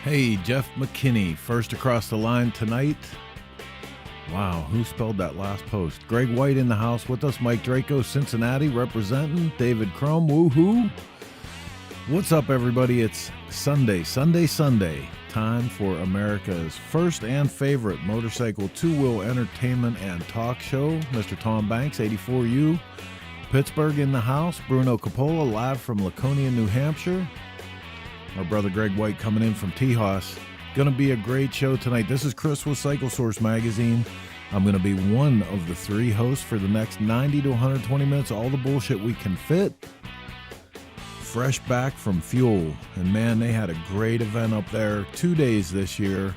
Hey, Jeff McKinney, first across the line tonight. Wow, who spelled that last post? Greg White in the house with us. Mike Draco, Cincinnati, representing. David Crum, woohoo. What's up, everybody? It's Sunday. Time for America's first and favorite motorcycle two-wheel entertainment and talk show. Mr. Tom Banks, 84U. Pittsburgh in the house. Bruno Coppola, live from Laconia, New Hampshire. Our brother Greg White coming in from Tejas. Going to be a great show tonight. This is Chris with Cycle Source Magazine. I'm going to be one of the three hosts for the next 90 to 120 minutes. All the bullshit we can fit. Fresh back from Fuel. And man, they had a great event up there. 2 days this year.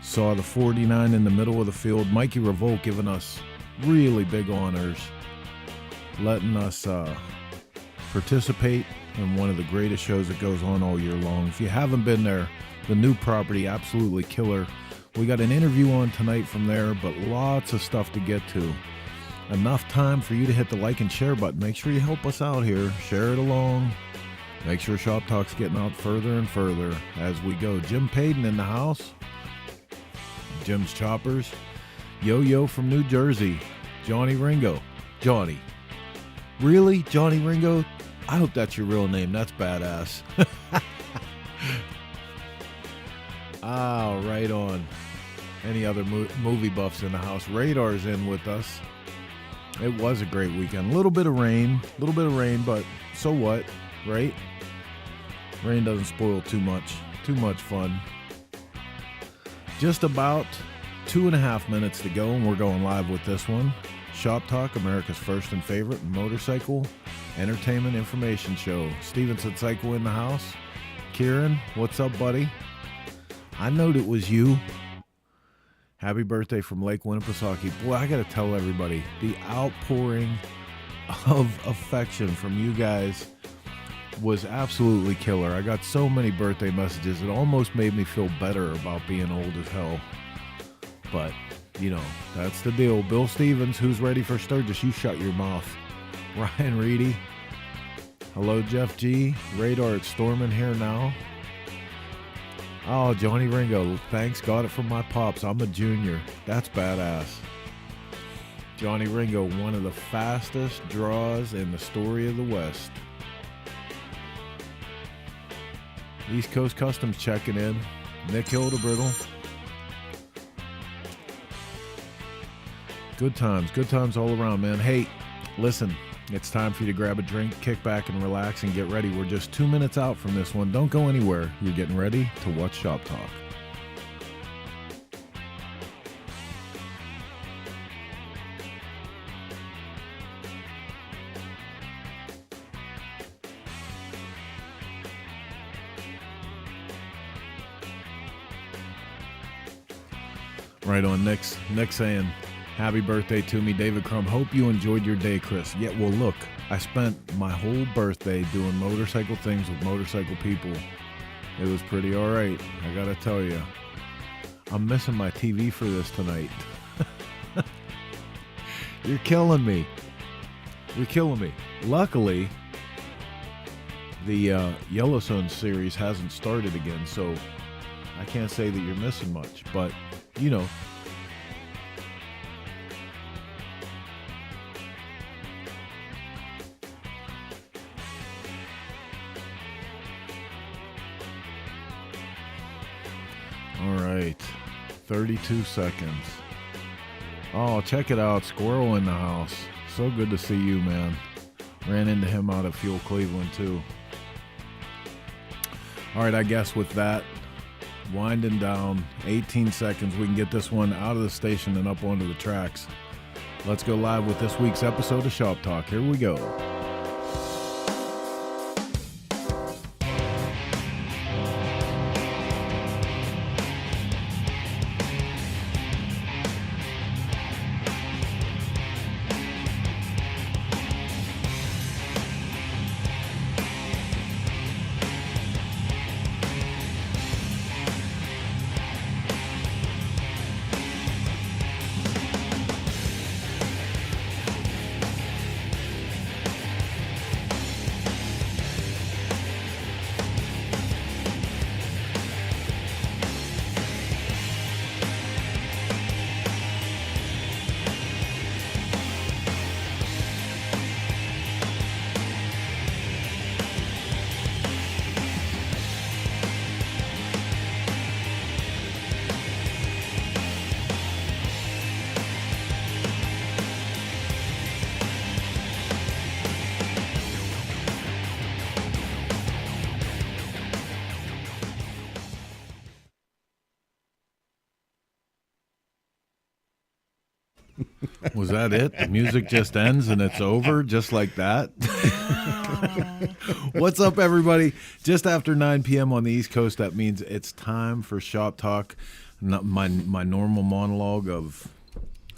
Saw the 49 in the middle of the field. Mikey Revolt giving us really big honors. Letting us participate in one of the greatest shows that goes on all year long. If you haven't been there, the new property, absolutely killer. We got an interview on tonight from there, but lots of stuff to get to. Enough time for you to hit the like and share button. Make sure you help us out here. Share it along. Make sure Shop Talk's getting out further and further as we go. Jim Payton in the house. Jim's Choppers. Yo-Yo from New Jersey. Johnny Ringo. Johnny. Really? Johnny Ringo? I hope that's your real name. That's badass. Right on. Any other movie buffs in the house? Radar's in with us. It was a great weekend. A little bit of rain, but so what, right? Rain doesn't spoil too much. Too much fun. Just about 2.5 minutes to go, and we're going live with this one. Shop Talk, America's first and favorite motorcycle entertainment information show. Stevenson Cycle in the house. Kieran, what's up, buddy? I knowed it was you. Happy birthday from Lake Winnipesaukee. Boy, I got to tell everybody, the outpouring of affection from you guys was absolutely killer. I got so many birthday messages. It almost made me feel better about being old as hell. But, you know, that's the deal. Bill Stevens, who's ready for Sturgis? You shut your mouth. Ryan Reedy. Hello, Jeff G. Radar, it's storming here now. Oh, Johnny Ringo. Thanks, got it from my pops. I'm a junior. That's badass. Johnny Ringo, one of the fastest draws in the story of the West. East Coast Customs checking in. Nick Hildebrittle. Good times all around, man. Hey, listen, it's time for you to grab a drink, kick back and relax and get ready. We're just 2 minutes out from this one. Don't go anywhere. You're getting ready to watch Shop Talk. Right on. Nick's saying, happy birthday to me, David Crum. Hope you enjoyed your day, Chris. Yeah, well, look, I spent my whole birthday doing motorcycle things with motorcycle people. It was pretty all right, I gotta tell you. I'm missing my TV for this tonight. You're killing me. Luckily, the Yellowstone series hasn't started again, so I can't say that you're missing much, but, you know, all right, 32 seconds. Oh, check it out. Squirrel in the house. So good to see you, man. Ran into him out of Fuel Cleveland, too. All right, I guess with that, winding down, 18 seconds, we can get this one out of the station and up onto the tracks. Let's go live with this week's episode of Shop Talk. Here we go. Was that it? The music just ends and it's over just like that? What's up, everybody? Just after 9 p.m. on the East Coast, that means it's time for Shop Talk. My normal monologue of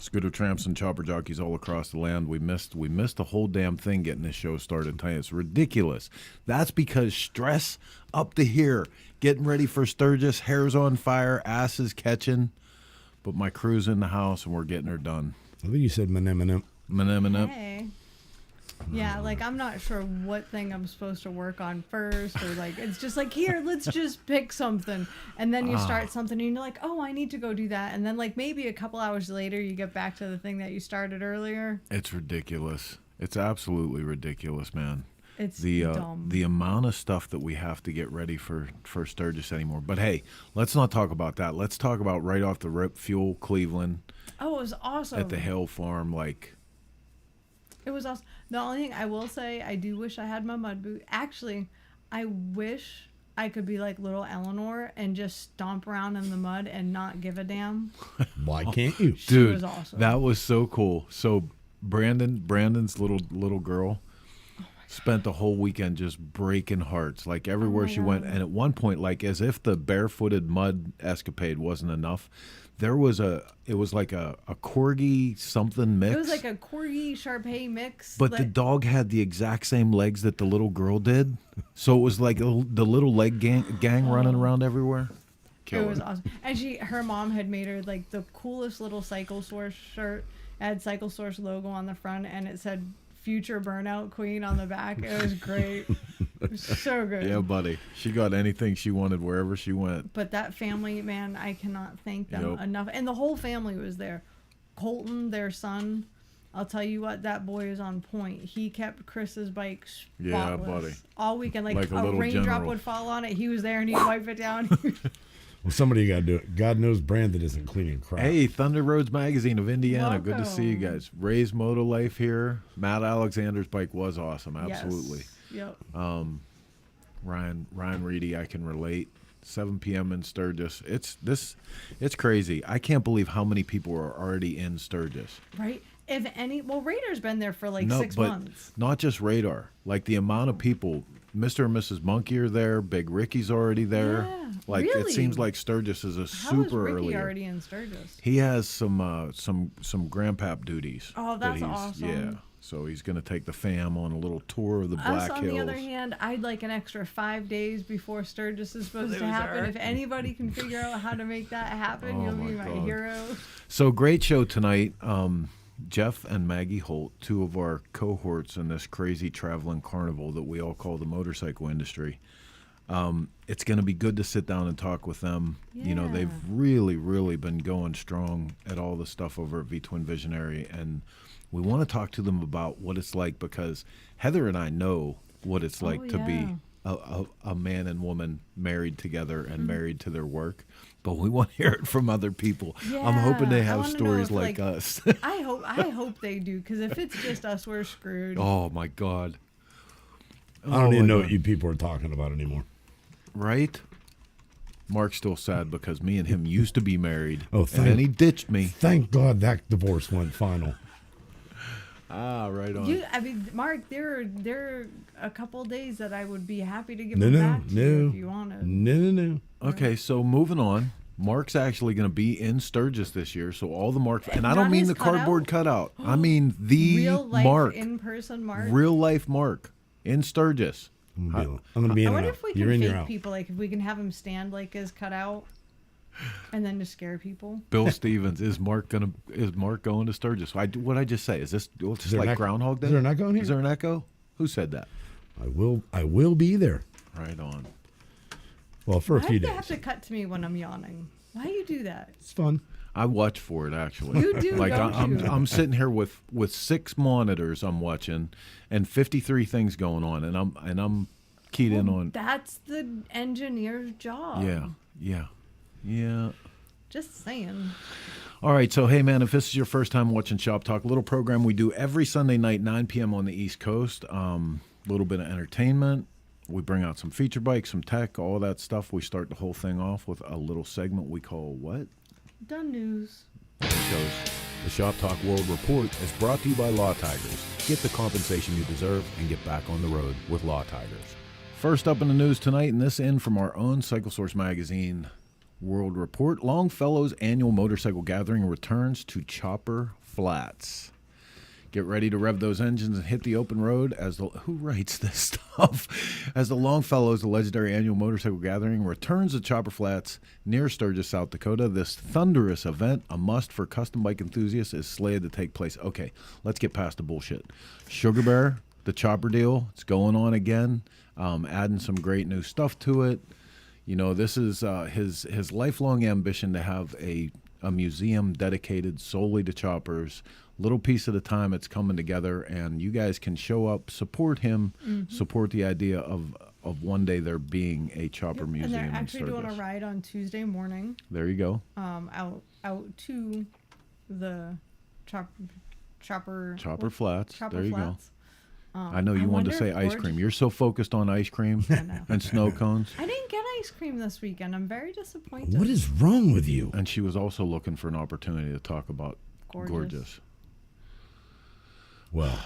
scooter tramps and chopper jockeys all across the land. We missed the whole damn thing getting this show started. It's ridiculous. That's because stress up to here, getting ready for Sturgis, hair's on fire, ass is catching. But my crew's in the house and we're getting her done. I think you said Menemenem. Hey. Yeah, like I'm not sure what thing I'm supposed to work on first, or like it's just like, here, let's just pick something, and then you start something and you're like, oh, I need to go do that, and then like maybe a couple hours later you get back to the thing that you started earlier. It's ridiculous. It's absolutely ridiculous, man. It's dumb. The amount of stuff that we have to get ready for Sturgis anymore. But hey, let's not talk about that. Let's talk about right off the rip, Fuel Cleveland. Oh, it was awesome. At the Hale Farm, like. It was awesome. The only thing I will say, I do wish I had my mud boot. Actually, I wish I could be like little Eleanor and just stomp around in the mud and not give a damn. Why can't you? She was awesome. That was so cool. So Brandon's little girl spent the whole weekend just breaking hearts, like everywhere she went. And at one point, like as if the barefooted mud escapade wasn't enough, it was like a corgi something mix. It was like a corgi Sharpie mix. But the dog had the exact same legs that the little girl did. So it was like the little leg gang running around everywhere. It was awesome. And her mom had made her like the coolest little Cycle Source shirt. It had Cycle Source logo on the front and it said Future Burnout Queen on the back. It was great. It was so good. Yeah, buddy. She got anything she wanted wherever she went. But that family, man, I cannot thank them enough. And the whole family was there. Colton, their son, I'll tell you what, that boy is on point. He kept Chris's bike spotless. Yeah, buddy. All weekend. Like a a raindrop general. would fall on it. He was there and he'd wipe it down. Well, somebody got to do it. God knows Brandon isn't cleaning crap. Hey, Thunder Roads Magazine of Indiana. Welcome. Good to see you guys. Ray's Moto Life here. Matt Alexander's bike was awesome. Absolutely. Yes. Yep. Ryan Reedy, I can relate. 7 p.m. in Sturgis. It's crazy. I can't believe how many people are already in Sturgis. Right? Radar's been there for like 6 months. Not just Radar. Like the amount of people. Mr. and Mrs. Monkey are there. Big Ricky's already there. Yeah, like really? It seems like Sturgis is How is Ricky early. already in Sturgis? He has some grandpap duties. Oh, that's awesome. Yeah. So he's going to take the fam on a little tour of the Black on Hills. the other hand, I'd like an extra 5 days before Sturgis is supposed to happen. If anybody can figure out how to make that happen, you'll be my hero. So great show tonight. Jeff and Maggie Holt, two of our cohorts in this crazy traveling carnival that we all call the motorcycle industry. It's going to be good to sit down and talk with them. Yeah. You know, they've really, really been going strong at all the stuff over at V-Twin Visionary, and we want to talk to them about what it's like, because Heather and I know what it's like to be a man and woman married together and married to their work, but we want to hear it from other people. Yeah, I'm hoping they have stories like us. I hope they do, because if it's just us, we're screwed. Oh my God. I don't even know what you people are talking about anymore. Right? Mark's still sad because me and him used to be married. Oh, and then he ditched me. Thank God that divorce went final. Right on. Mark, there are a couple days that I would be happy to give him back to you if you wanted. No. Okay, so moving on. Mark's actually going to be in Sturgis this year, so all the Mark, and I don't mean the cardboard cutout. I mean the real life Mark, in-person Mark, real life Mark in Sturgis. I'm going to be in. I wonder if we can fake fake people, like if we can have him stand like his cutout, and then just scare people. Bill Stevens, is Mark going to Sturgis? What I just say? Is this just like Groundhog Day? Is there an echo in here? Is there an echo? Who said that? I will be there. Right on. Well, for a few days. You have to cut to me when I'm yawning. Why do you do that? It's fun. I watch for it, actually. You do, like don't you? I'm sitting here with 6 monitors I'm watching and 53 things going on, and I'm keyed in on. That's the engineer's job. Yeah. Just saying. All right, so hey man, if this is your first time watching Shop Talk, a little program we do every Sunday night, 9 p.m. on the East Coast. A little bit of entertainment. We bring out some feature bikes, some tech, all that stuff. We start the whole thing off with a little segment we call what? Done news. There it goes. The Shop Talk World Report is brought to you by Law Tigers. Get the compensation you deserve and get back on the road with Law Tigers. First up in the news tonight, and this in from our own Cycle Source magazine World Report, Longfellow's annual motorcycle gathering returns to Chopper Flats. Get ready to rev those engines and hit the open road who writes this stuff? As the Longfellows, the legendary annual motorcycle gathering, returns to Chopper Flats near Sturgis, South Dakota. This thunderous event, a must for custom bike enthusiasts, is slated to take place. Okay, let's get past the bullshit. Sugar Bear, the chopper deal, it's going on again, adding some great new stuff to it. You know, this is his lifelong ambition to have a museum dedicated solely to choppers. Little piece at a time, it's coming together, and you guys can show up, support him, support the idea of one day there being a chopper museum. And they're actually in doing Sturgis. a ride on Tuesday morning. There you go. Out to the chopper Flats. Chopper there you Flats. go. I know you wanted to say ice cream. You're so focused on ice cream and snow cones. I didn't get ice cream this weekend. I'm very disappointed. What is wrong with you? And she was also looking for an opportunity to talk about gorgeous. Well,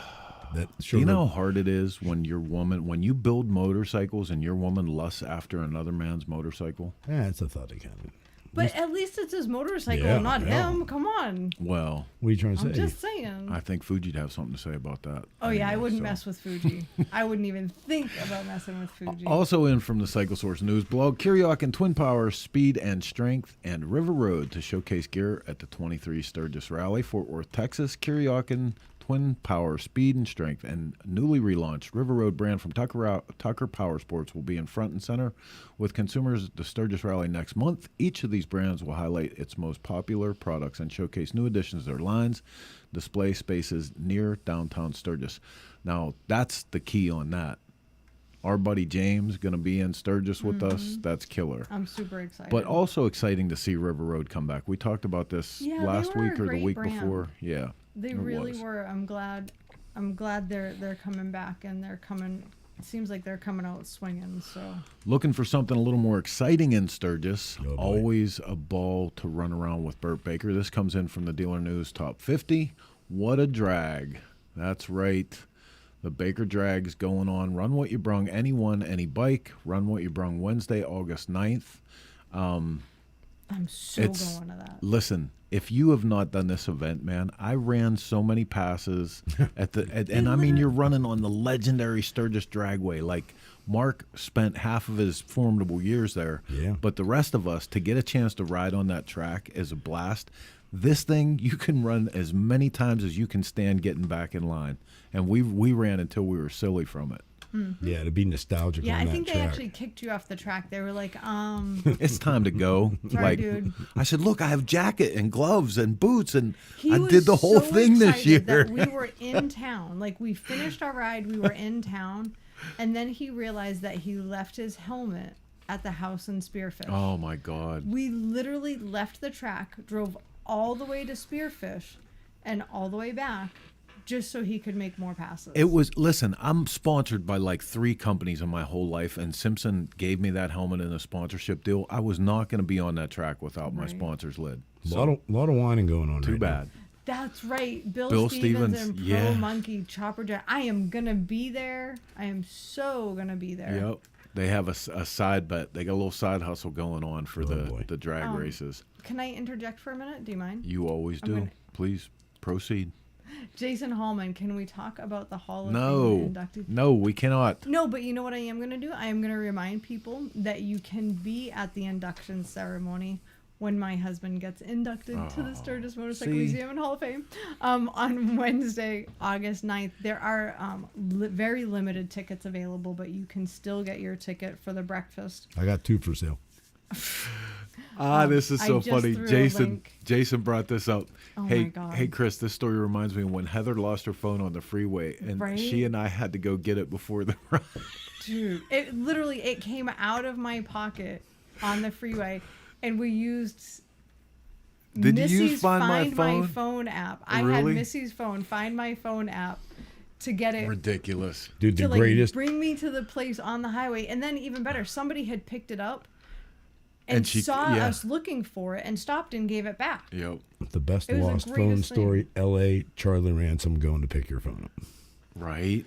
that sure. You know how hard it is when you build motorcycles and your woman lusts after another man's motorcycle? Yeah, it's a thought again. But at least it's his motorcycle, Yeah, not yeah. him. Come on. Well, What are you trying to say? I'm just saying. I think Fuji'd have something to say about that. Oh, yeah, I Anyway, wouldn't so. mess with Fuji. I wouldn't even think about messing with Fuji. Also in from the Cycle Source News blog, Kiriakin Twin Power Speed and Strength and River Road to showcase gear at the 23 Sturgis Rally, Fort Worth, Texas. Kiriakin Twin Power Speed and Strength and newly relaunched River Road brand from Tucker Power Sports will be in front and center with consumers at the Sturgis Rally next month. Each of these brands will highlight its most popular products and showcase new additions to their lines, display spaces near downtown Sturgis. Now, that's the key on that. Our buddy James going to be in Sturgis with us. That's killer. I'm super excited. But also exciting to see River Road come back. We talked about this last they were week a or the great week brand. before. Yeah. They really were. I'm glad they're coming back, and they're coming. It seems like they're coming out swinging. So Looking for something a little more exciting in Sturgis. Oh, boy. Always a ball to run around with Burt Baker. This comes in from the Dealer News Top 50. What a drag. That's right. The Baker Drag's going on. Run What You Brung, anyone, any bike. Run What You Brung Wednesday, August 9th. I'm so going to that. Listen, if you have not done this event, man, I ran so many passes and I mean, you're running on the legendary Sturgis Dragway. Like, Mark spent half of his formidable years there. Yeah. But the rest of us, to get a chance to ride on that track is a blast. This thing, you can run as many times as you can stand getting back in line. And we ran until we were silly from it. Yeah, to be nostalgic. Yeah, on I that think they track. actually kicked you off the track. They were like, It's time to go. Sorry, dude. I said, look, I have jacket and gloves and boots, and He I was did the whole so thing this excited year. that we were in town. Like, we finished our ride, we were in town, and then he realized that he left his helmet at the house in Spearfish. Oh my God. We literally left the track, drove all the way to Spearfish, and all the way back, just so he could make more passes. Listen, I'm sponsored by like 3 companies in my whole life, and Simpson gave me that helmet in a sponsorship deal. I was not going to be on that track without my Right. sponsor's lid. A lot of whining going on. Too right bad. That's right. Bill Stevens, Stevens and Pro yeah. Monkey Chopper Jack. I am going to be there. I am so going to be there. Yep. They have a side bet. They got a little side hustle going on for boy. the drag races. Can I interject for a minute? Do you mind? You always do. Please proceed. Jason Hallman, can we talk about the Hall of No. Fame inductees? No, we cannot. No, but you know what I am going to do? I am going to remind people that you can be at the induction ceremony when my husband gets inducted to the Sturgis Motorcycle see? Museum and Hall of Fame on Wednesday, August 9th. There are very limited tickets available, but you can still get your ticket for the breakfast. I got 2 for sale. This is I so just funny. threw a link. Jason brought this up. Oh hey, my God. hey, Chris, this story reminds me of when Heather lost her phone on the freeway, and Right? she and I had to go get it before the ride. Dude, it came out of my pocket on the freeway, and we used Did you Missy's use Find My Phone? app. I Really? had Missy's phone, Find My Phone app, to get it Ridiculous. Dude, the to greatest. bring me to the place on the highway. And then even better, somebody had picked it up and she saw us looking for it and stopped and gave it back. Yep. The best It was the lost phone greatest story, L.A., Charlie Ransom going to pick your phone up. Right.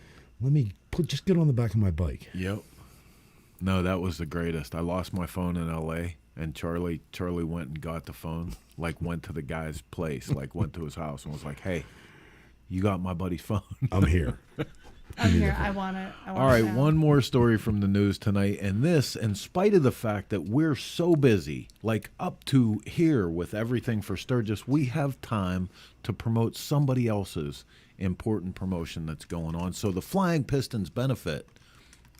Just get on the back of my bike. Yep. No, that was the greatest. I lost my phone in L.A., and Charlie went and got the phone, like went to the guy's place, like went to his house and was like, hey, you got my buddy's phone. I'm here. I'm here. I want it. All right, one more story from the news tonight, and this, in spite of the fact that we're so busy, like up to here with everything for Sturgis, we have time to promote somebody else's important promotion that's going on. So the Flying Pistons benefit,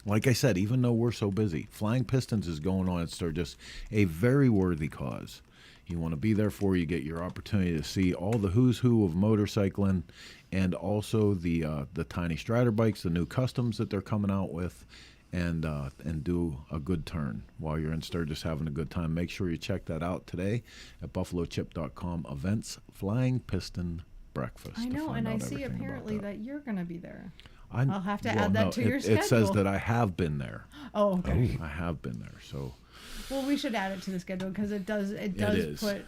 like I said, even though we're so busy, Flying Pistons is going on at Sturgis, a very worthy cause. You want to be there for, you get your opportunity to see all the who's who of motorcycling, and also the tiny Strider bikes, the new customs that they're coming out with, and do a good turn while you're in Sturgis having a good time. Make sure you check that out today at buffalochip.com. Events, Flying Piston Breakfast. I know, and I see apparently that you're going to be there. I'll have to well, add that no, to your schedule. It says that I have been there. Oh, okay. I have been there, so. Well, we should add it to the schedule because it does put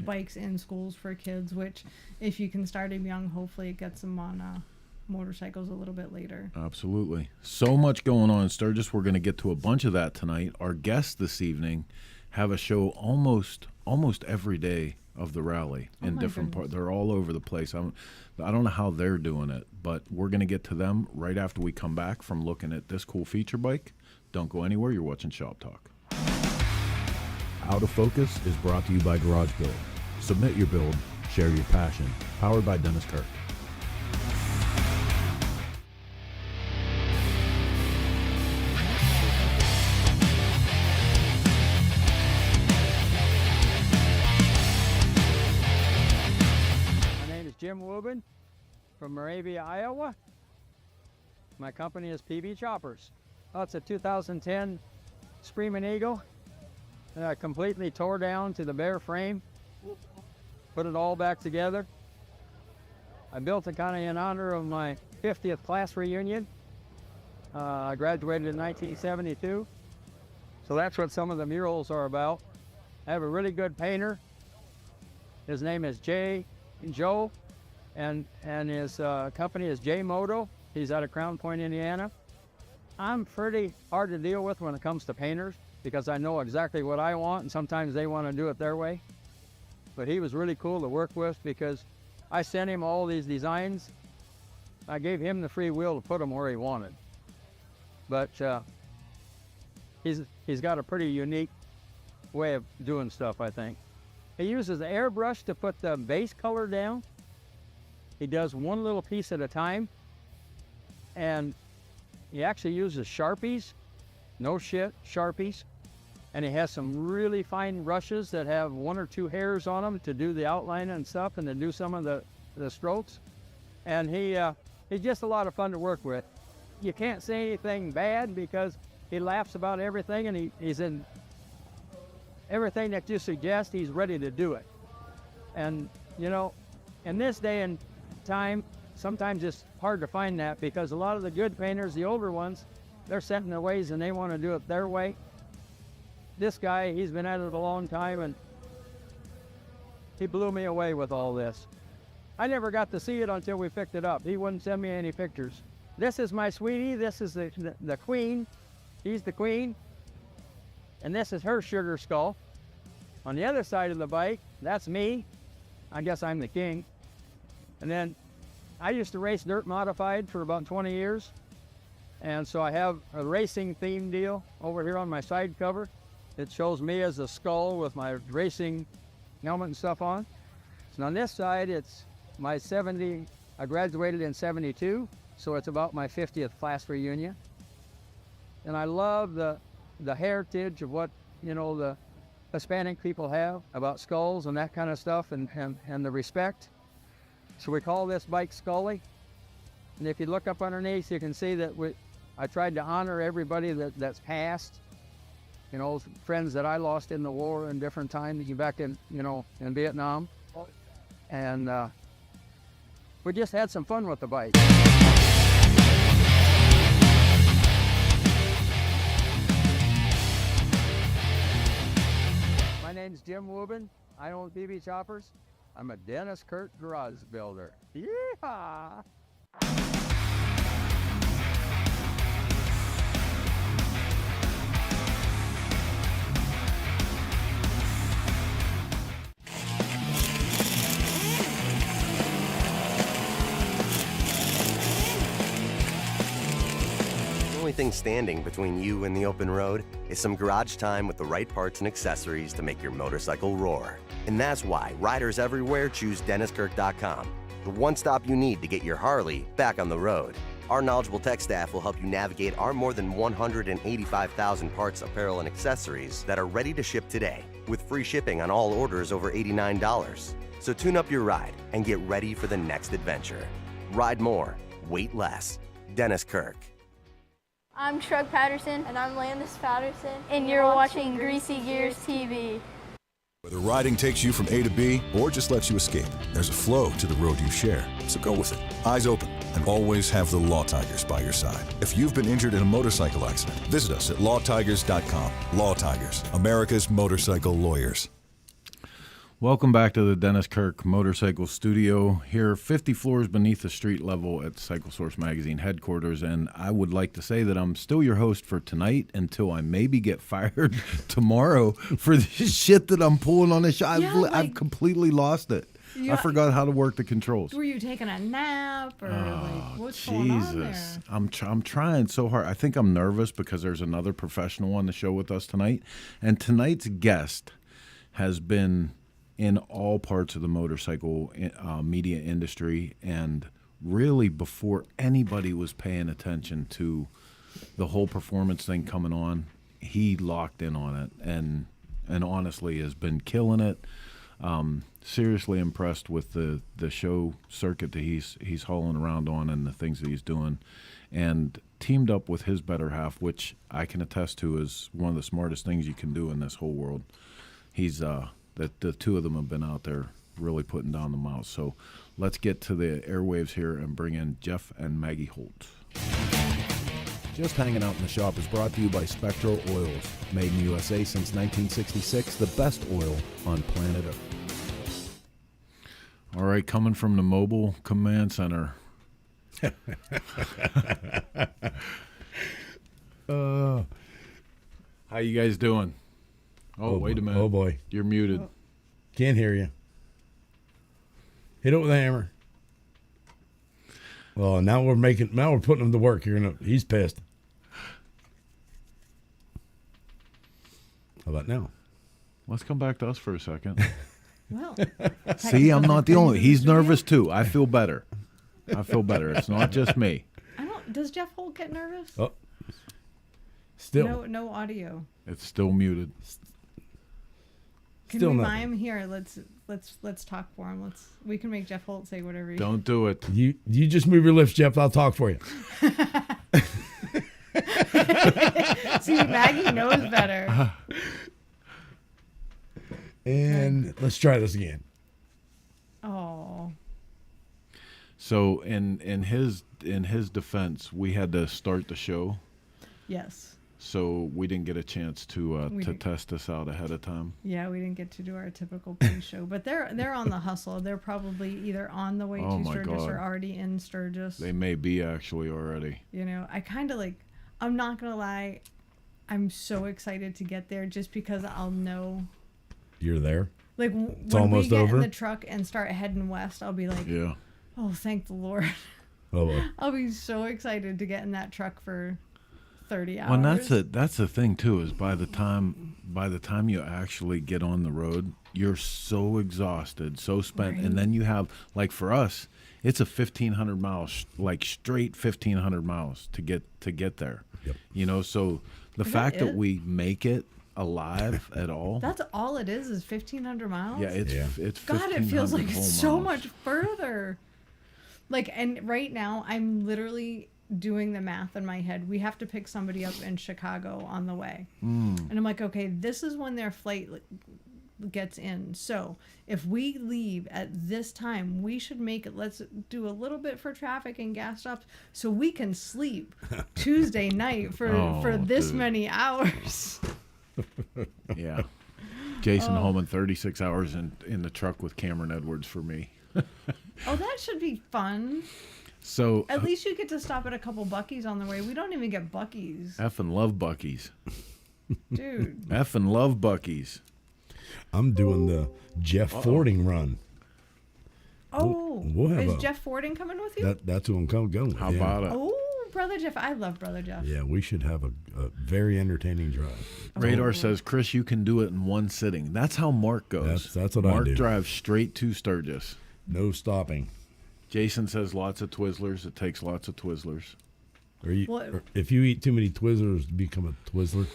bikes in schools for kids, which if you can start them young, hopefully it gets them on motorcycles a little bit later. Absolutely. So much going on in Sturgis. We're going to get to a bunch of that tonight. Our guests this evening have a show almost every day of the rally in different parts. They're all over the place. I don't know how they're doing it, but we're going to get to them right after we come back from looking at this cool feature bike. Don't go anywhere. You're watching Shop Talk. Out of Focus is brought to you by Garage Build. Submit your build, share your passion. Powered by Dennis Kirk. My name is Jim Wubin from Moravia, Iowa. My company is PB Choppers. Oh, it's a 2010 Screaming Eagle. I completely tore down to the bare frame, put it all back together. I built it kind of in honor of my 50th class reunion. I graduated in 1972, so that's what some of the murals are about. I have a really good painter. His name is Joe, and his company is J Moto. He's out of Crown Point, Indiana. I'm pretty hard to deal with when it comes to painters, because I know exactly what I want, and sometimes they want to do it their way. But he was really cool to work with because I sent him all these designs. I gave him the free will to put them where he wanted. But he's got a pretty unique way of doing stuff, I think. He uses the airbrush to put the base color down. He does one little piece at a time. And he actually uses Sharpies, no shit, Sharpies. And he has some really fine brushes that have 1 or 2 hairs on them to do the outline and stuff and to do some of the strokes. And he's just a lot of fun to work with. You can't say anything bad because he laughs about everything, and he's in everything that you suggest, he's ready to do it. And, you know, in this day and time, sometimes it's hard to find that because a lot of the good painters, the older ones, they're set in their ways and they want to do it their way. This guy, he's been at it a long time, and he blew me away with all this. I never got to see it until we picked it up. He wouldn't send me any pictures. This is my sweetie. This is the queen. She's the queen. And this is her sugar skull. On the other side of the bike, that's me. I guess I'm the king. And then I used to race dirt modified for about 20 years. And so I have a racing theme deal over here on my side cover. It shows me as a skull with my racing helmet and stuff on. So on this side, it's my 70, I graduated in 72, so it's about my 50th class reunion. And I love the heritage of what, you know, the Hispanic people have about skulls and that kind of stuff, and the respect. So we call this bike Scully. And if you look up underneath, you can see that I tried to honor everybody that's passed. You know, friends that I lost in the war in different times, back in, you know, in Vietnam. And we just had some fun with the bike. Jim Woobin. I own BB Choppers. I'm a Dennis Kirk garage builder. Yeehaw! The only thing standing between you and the open road is some garage time with the right parts and accessories to make your motorcycle roar. And that's why riders everywhere choose DennisKirk.com, the one stop you need to get your Harley back on the road. Our knowledgeable tech staff will help you navigate our more than 185,000 parts, apparel, and accessories that are ready to ship today, with free shipping on all orders over $89. So tune up your ride and get ready for the next adventure. Ride more, wait less. Dennis Kirk. I'm Shrug Patterson. And I'm Landis Patterson. And you're watching Greasy Gears TV. Whether riding takes you from A to B or just lets you escape, there's a flow to the road you share. So go with it. Eyes open, and always have the Law Tigers by your side. If you've been injured in a motorcycle accident, visit us at lawtigers.com. Law Tigers, America's motorcycle lawyers. Welcome back to the Dennis Kirk Motorcycle Studio, here 50 floors beneath the street level at Cycle Source Magazine headquarters. And I would like to say that I'm still your host for tonight until I maybe get fired tomorrow for this shit that I'm pulling on the shot. Yeah, I've completely lost it. I forgot how to work the controls. Were you taking a nap or what's going on there? I'm trying so hard. I think I'm nervous because there's another professional on the show with us tonight. And tonight's guest has been in all parts of the motorcycle media industry, and really before anybody was paying attention to the whole performance thing coming on, he locked in on it and honestly has been killing it. Seriously impressed with the show circuit that he's hauling around on and the things that he's doing, and teamed up with his better half, which I can attest to is one of the smartest things you can do in this whole world. He's that the two of them have been out there really putting down the mouse. So let's get to the airwaves here and bring in Jeff and Maggie Holt. Just Hanging Out in the Shop is brought to you by Spectral Oils. Made in the USA since 1966, the best oil on planet Earth. All right, coming from the Mobile Command Center. How you guys doing? Oh, wait a minute. Oh, boy. You're muted. Can't hear you. Hit it with a hammer. Well, now we're putting him to work. He's pissed. How about now? Let's come back to us for a second. Well, see, I'm not the only. He's nervous too. I feel better. It's not just me. Does Jeff Holt get nervous? Oh. Still. No audio. It's still muted. Can we mime here? Let's talk for him. We can make Jeff Holt say whatever. Don't do it. You just move your lips, Jeff. I'll talk for you. See, Maggie knows better. And let's try this again. Oh. So in his defense, we had to start the show. Yes. So we didn't get a chance to test this out ahead of time. Yeah, we didn't get to do our typical pre-show, but they're on the hustle. They're probably either on the way to Sturgis or already in Sturgis. They may be actually already. I kind of I'm not gonna lie, I'm so excited to get there just because I'll know you're there. Like it's when almost we get over. in the truck and start heading west, I'll be like, yeah. Oh, thank the Lord. Oh, boy. I'll be so excited to get in that truck for 30 hours. Well, and that's the thing too, is by the time you actually get on the road, you're so exhausted, so spent, right. And then you have, like for us, it's a 1,500 miles, like straight 1,500 miles to get there. Yep. So the fact that we make it alive at all. That's all it is 1,500 miles? Yeah, it's God, it feels like it's so miles. much further. And right now, I'm literally doing the math in my head. We have to pick somebody up in Chicago on the way. And I'm like, okay, this is when their flight gets in. So if we leave at this time, we should make it, let's do a little bit for traffic and gas stops so we can sleep Tuesday night for this many hours. Yeah. Jason home in 36 hours in the truck with Cameron Edwards for me. Oh, that should be fun. So At least you get to stop at a couple Buc-ee's on the way. We don't even get Buc-ee's. effing love Buc-ee's. Dude. Effing love Buc-ee's. I'm doing the Jeff Fording run. Oh, we'll have is Jeff Fording coming with you? That's who I'm going with. How about it? Oh, Brother Jeff. I love Brother Jeff. Yeah, we should have a very entertaining drive. Radar says, Chris, you can do it in one sitting. That's how Mark goes. That's what I Mark do. drives straight to Sturgis. No stopping. Jason says lots of Twizzlers. It takes lots of Twizzlers. Or if you eat too many Twizzlers, you become a Twizzler.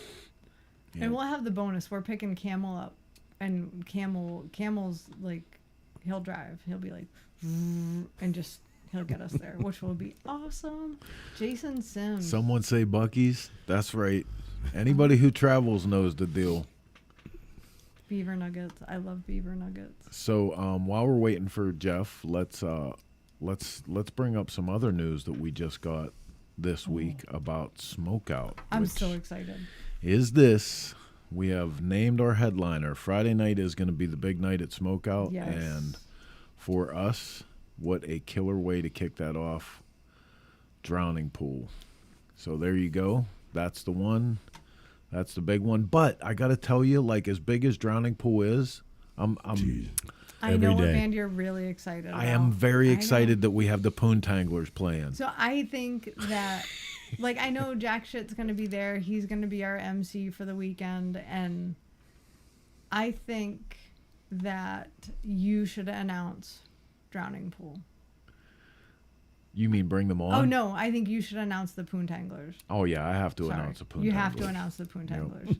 Yeah. And we'll have the bonus. We're picking Camel up. And Camel's like, he'll drive. He'll be like, and just, he'll get us there, which will be awesome. Jason Sims. Someone say Buc-ee's. That's right. Anybody who travels knows the deal. Beaver nuggets. I love beaver nuggets. So while we're waiting for Jeff, let's bring up some other news that we just got this week about Smokeout. I'm which so excited. is this. We have named our headliner. Friday night is going to be the big night at Smokeout. Yes. And for us, what a killer way to kick that off. Drowning pool. So there you go. That's the one. That's the big one. But I got to tell you, like, as big as Drowning Pool is, I Every know what day. band you're really excited about. I am very I excited know. that we have the Poontanglers playing. So I think that, like, I know Jack Shit's going to be there. He's going to be our MC for the weekend. And I think that you should announce Drowning Pool. You mean bring them on? Oh, no. I think you should announce the Poontanglers. Oh, yeah, I have to Sorry. announce the Poontanglers. You have to announce the Poontanglers.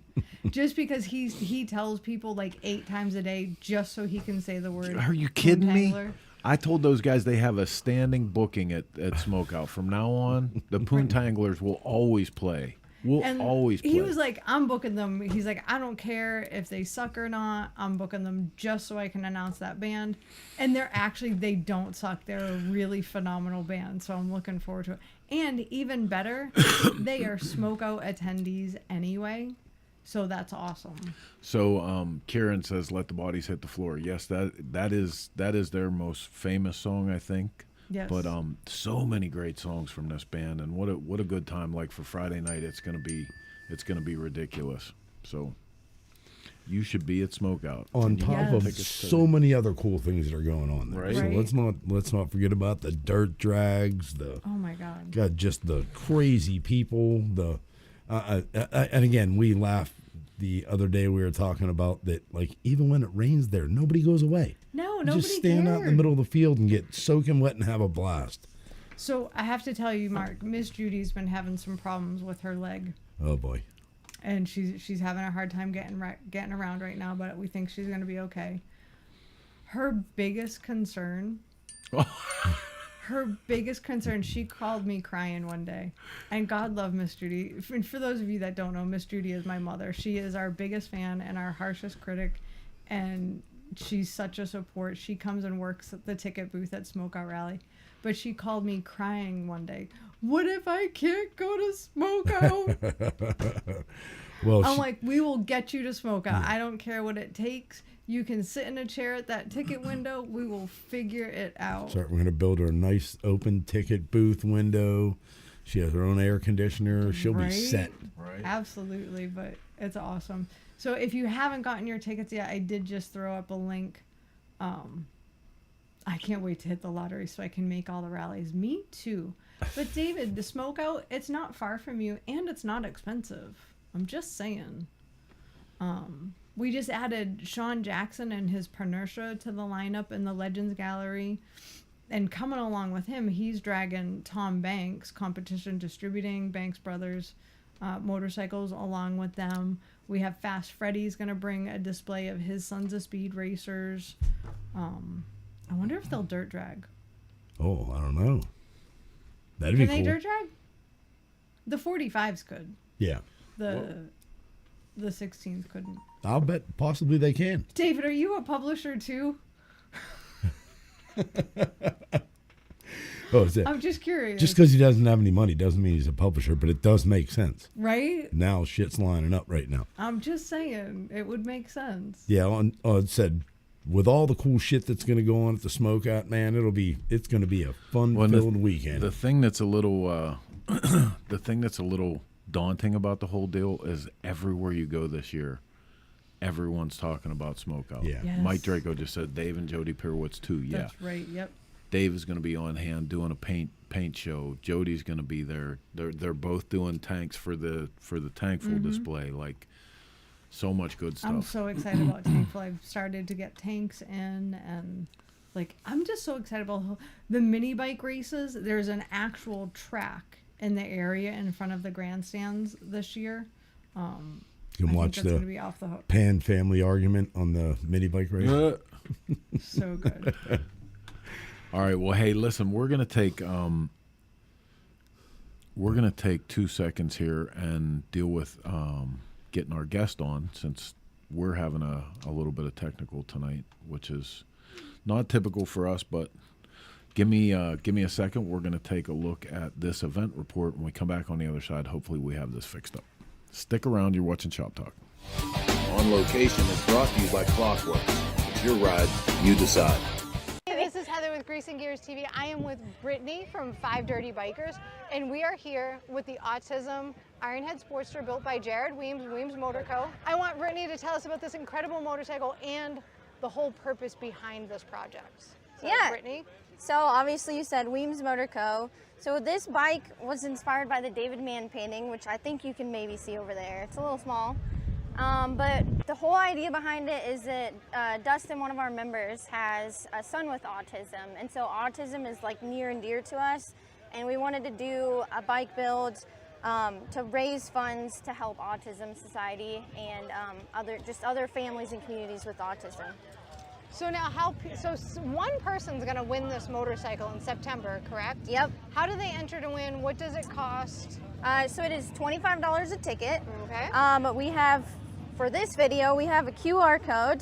Just because he tells people like 8 times a day just so he can say the word. Are you kidding me? Poontangler. I told those guys they have a standing booking at Smokeout. From now on, the Poontanglers will always play. And Always play. he was like, I'm booking them. He's like, I don't care if they suck or not. I'm booking them just so I can announce that band. And they don't suck. They're a really phenomenal band. So I'm looking forward to it. And even better, they are Smokeout attendees anyway. So that's awesome. So Kieran says, "Let the bodies hit the floor." Yes, that is their most famous song, I think. Yes. But so many great songs from this band, and what a good time! Like for Friday night, it's gonna be ridiculous. So you should be at Smokeout. On And you top can of pick a study. so many other cool things that are going on there. Right. So Right. let's not forget about the dirt drags, Oh my God. got just the crazy people, and again, we laughed the other day. We were talking about that, like, even when it rains there, nobody goes away. No, You nobody just stand out in the cared. middle of the field and get soaking wet and have a blast. So I have to tell you, Mark, Miss Judy's been having some problems with her leg. Oh boy. And she's having a hard time getting around right now, but we think she's going to be okay. Her biggest concern, she called me crying one day. And God love Miss Judy. And for those of you that don't know, Miss Judy is my mother. She is our biggest fan and our harshest critic. And she's such a support. She comes and works at the ticket booth at Smokeout Rally. But she called me crying one day. What if I can't go to Smokeout? Well, I'm like, we will get you to Smokeout. I don't care what it takes. You can sit in a chair at that ticket window. We will figure it out. we're going to build her a nice open ticket booth window. She has her own air conditioner. She'll be set. Right. Absolutely, but it's awesome. So if you haven't gotten your tickets yet, I did just throw up a link. I can't wait to hit the lottery so I can make all the rallies. Me too. But David, the Smokeout, it's not far from you and it's not expensive. I'm just saying. We just added Sean Jackson and his Pernertia to the lineup in the Legends Gallery. And coming along with him, he's dragging Tom Banks, Competition Distributing, Banks Brothers motorcycles along with them. We have Fast Freddy's going to bring a display of his Sons of Speed racers. I wonder if they'll dirt drag. Oh, I don't know. That'd Can be they cool. dirt drag? The 45s could. Yeah. The 16s couldn't. I'll bet possibly they can. David, are you a publisher too? Oh, is it? I'm just curious. Just because he doesn't have any money doesn't mean he's a publisher, but it does make sense. Right? Now shit's lining up right now. I'm just saying, it would make sense. Yeah, it said with all the cool shit that's going to go on at the Smoke Out, man, it's going to be a fun-filled weekend. The thing that's a little, daunting about the whole deal is everywhere you go this year, everyone's talking about Smoke Out. Yeah. Yes. Mike Draco just said Dave and Jody Pirwitz too. Yeah. That's right, yep. Dave is going to be on hand doing a paint show. Jody's going to be there. They're both doing tanks for the Tankful display. Like, so much good stuff. I'm so excited about Tankful. I've started to get tanks in, and like I'm just so excited about the mini bike races. There's an actual track in the area in front of the grandstands this year. You can watch the be off the hook. Pan family argument on the mini bike race. So good. All right. Well, hey, listen, we're gonna take 2 seconds here and deal with getting our guest on, since we're having a little bit of technical tonight, which is not typical for us. But give me a second. We're gonna take a look at this event report. When we come back on the other side, hopefully we have this fixed up. Stick around. You're watching Shop Talk. On Location is brought to you by Clockworks. It's your ride, you decide. Hey, this is Heather with Grease and Gears TV. I am with Brittany from 5 Dirty Bikers, and we are here with the Autism Ironhead Sportster built by Jared Weems Motor Co. I want Brittany to tell us about this incredible motorcycle and the whole purpose behind this project. So, Yeah. Brittany. So obviously you said Weems Motor Co. So this bike was inspired by the David Mann painting, which I think you can maybe see over there. It's a little small. But the whole idea behind it is that Dustin, one of our members, has a son with autism. And so autism is like near and dear to us. And we wanted to do a bike build to raise funds to help Autism Society and other families and communities with autism. So now one person's gonna win this motorcycle in September, correct? Yep. How do they enter to win? What does it cost? So it is $25 a ticket. Okay. But we have, for this video, we have a QR code.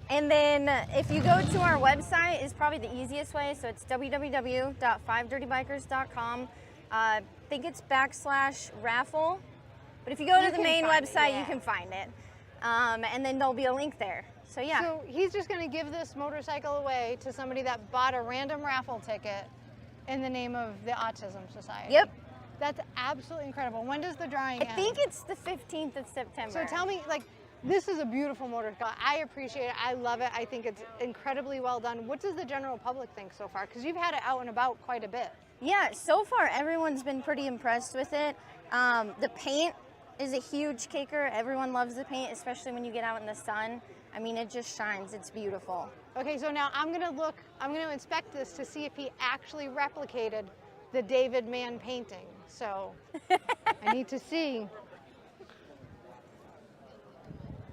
And then if you go to our website, is probably the easiest way. So it's www.5dirtybikers.com. I think it's /raffle. But if you go to the main website, you can find it. And then there'll be a link there. So yeah. So he's just gonna give this motorcycle away to somebody that bought a random raffle ticket in the name of the Autism Society. Yep. That's absolutely incredible. When does the drawing end? I think it's the 15th of September. So tell me, like, this is a beautiful motorcycle. I appreciate it. I love it. I think it's incredibly well done. What does the general public think so far? Because you've had it out and about quite a bit. Yeah, so far everyone's been pretty impressed with it. The paint is a huge kicker. Everyone loves the paint, especially when you get out in the sun. I mean, it just shines. It's beautiful. Okay, so now I'm gonna inspect this to see if he actually replicated the David Mann painting. So I need to see.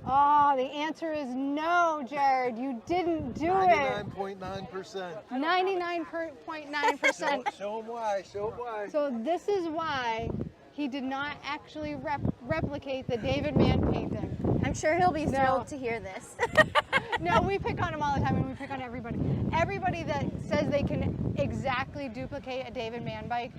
Oh, the answer is no, Jared. You didn't do it. 99.9%. 99.9%. Show them why. Show them why. So this is why he did not actually replicate the David Mann painting. I'm sure he'll be thrilled to hear this. No, we pick on him all the time, and we pick on everybody. Everybody that says they can exactly duplicate a David Mann bike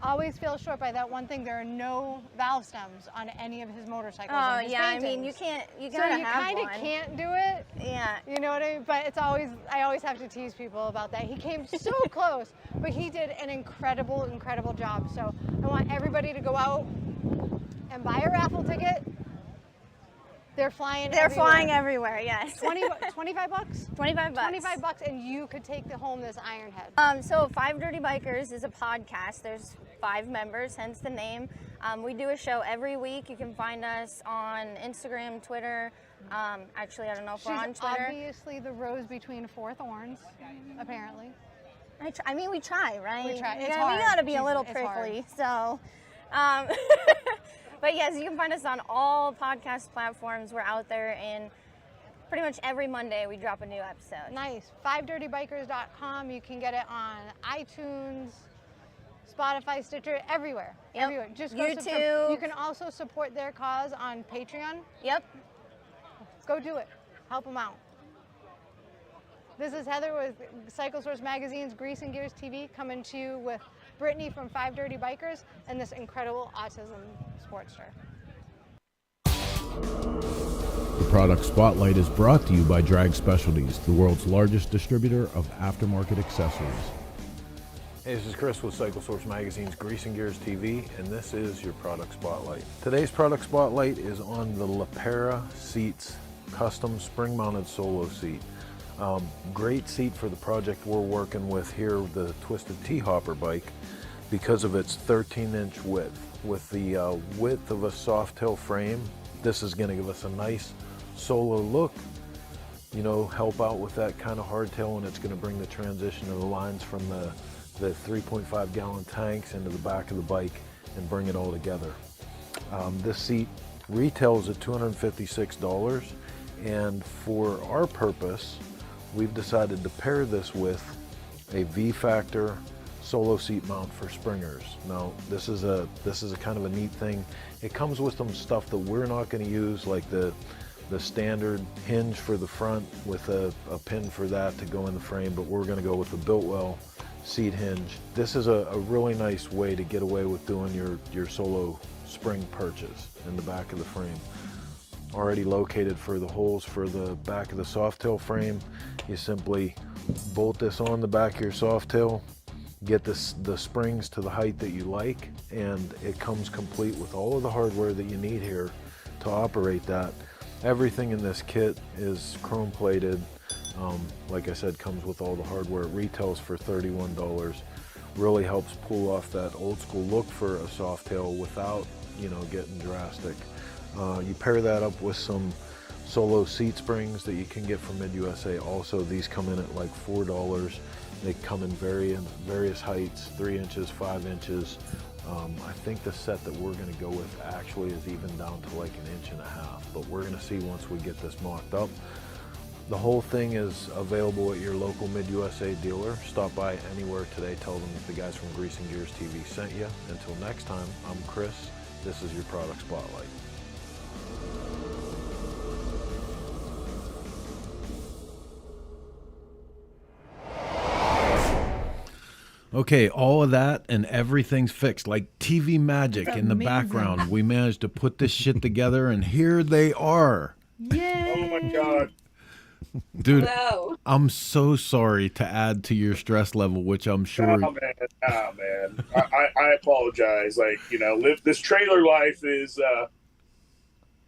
always feels short by that one thing. There are no valve stems on any of his motorcycles. Oh his yeah, paintings. I mean you gotta so you have kind of one. can't do it. Yeah. You know what I mean? But I always have to tease people about that. He came so close, but he did an incredible job. So I want everybody to go out and buy a raffle ticket. They're flying everywhere, yes. 25 bucks? 25 bucks. 25 bucks, and you could take home this Ironhead. So 5 Dirty Bikers is a podcast. There's 5 members, hence the name. We do a show every week. You can find us on Instagram, Twitter. Actually, I don't know if we're on Twitter. Obviously the rose between 4 thorns, apparently. I mean, we try, right? We try. We It's gotta, hard. we gotta be a little It's prickly, so. But yes, you can find us on all podcast platforms. We're out there, and pretty much every Monday we drop a new episode. Nice. 5dirtybikers.com. You can get it on iTunes, Spotify, Stitcher, everywhere. Yep. Everywhere. Just go YouTube. You can also support their cause on Patreon. Yep. Go do it. Help them out. This is Heather with Cycle Source Magazine's Grease and Gears TV, coming to you with Brittany from 5 Dirty Bikers and this incredible Autism Sportster. The product spotlight is brought to you by Drag Specialties, the world's largest distributor of aftermarket accessories. Hey, this is Chris with Cycle Source Magazine's Grease and Gears TV, and this is your product spotlight. Today's product spotlight is on the Lapera Seats custom spring-mounted solo seat. Great seat for the project we're working with here, the Twisted T-Hopper bike, because of its 13-inch width. With the width of a soft tail frame, this is going to give us a nice solo look, you know, help out with that kind of hardtail, and it's going to bring the transition of the lines from the 3.5 gallon tanks into the back of the bike and bring it all together. This seat retails at $256, and for our purpose, we've decided to pair this with a V-Factor solo seat mount for springers. Now, this is a kind of a neat thing. It comes with some stuff that we're not going to use, like the standard hinge for the front with a pin for that to go in the frame, but we're going to go with the Biltwell seat hinge. This is a really nice way to get away with doing your solo spring perches in the back of the frame. Already located for the holes for the back of the softail frame. You simply bolt this on the back of your softail, get the springs to the height that you like, and it comes complete with all of the hardware that you need here to operate that. Everything in this kit is chrome plated. Like I said, comes with all the hardware. It retails for $31. Really helps pull off that old school look for a softail without, you know, getting drastic. You pair that up with some solo seat springs that you can get from Mid-USA. Also, these come in at like $4. They come in various heights, 3 inches, 5 inches. I think the set that we're going to go with actually is even down to like 1.5 inches, but we're going to see once we get this mocked up. The whole thing is available at your local Mid-USA dealer. Stop by anywhere today. Tell them that the guys from Grease and Gears TV sent you. Until next time, I'm Chris. This is your product spotlight. Okay, all of that and everything's fixed. Like TV magic in the background. We managed to put this shit together, and here they are. Yay! Oh my God. Dude, Hello. I'm so sorry to add to your stress level, which I'm sure. Oh man. I apologize. Like, you know, this trailer life is,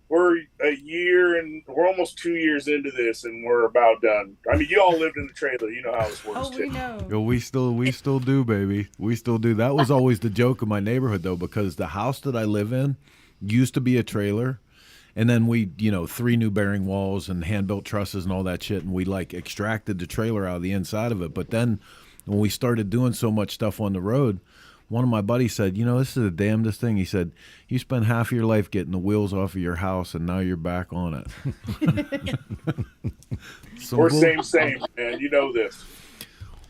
we're a year and we're almost 2 years into this and we're about done. I mean, you all lived in the trailer. You know how this works too. We know. Yo, we still do, baby. We still do. That was always the joke of my neighborhood, though, because the house that I live in used to be a trailer. And then we, you know, 3 new bearing walls and hand-built trusses and all that shit, and we, like, extracted the trailer out of the inside of it. But then when we started doing so much stuff on the road, one of my buddies said, you know, this is the damnedest thing. He said, you spent half your life getting the wheels off of your house, and now you're back on it. So we're same, man. You know this.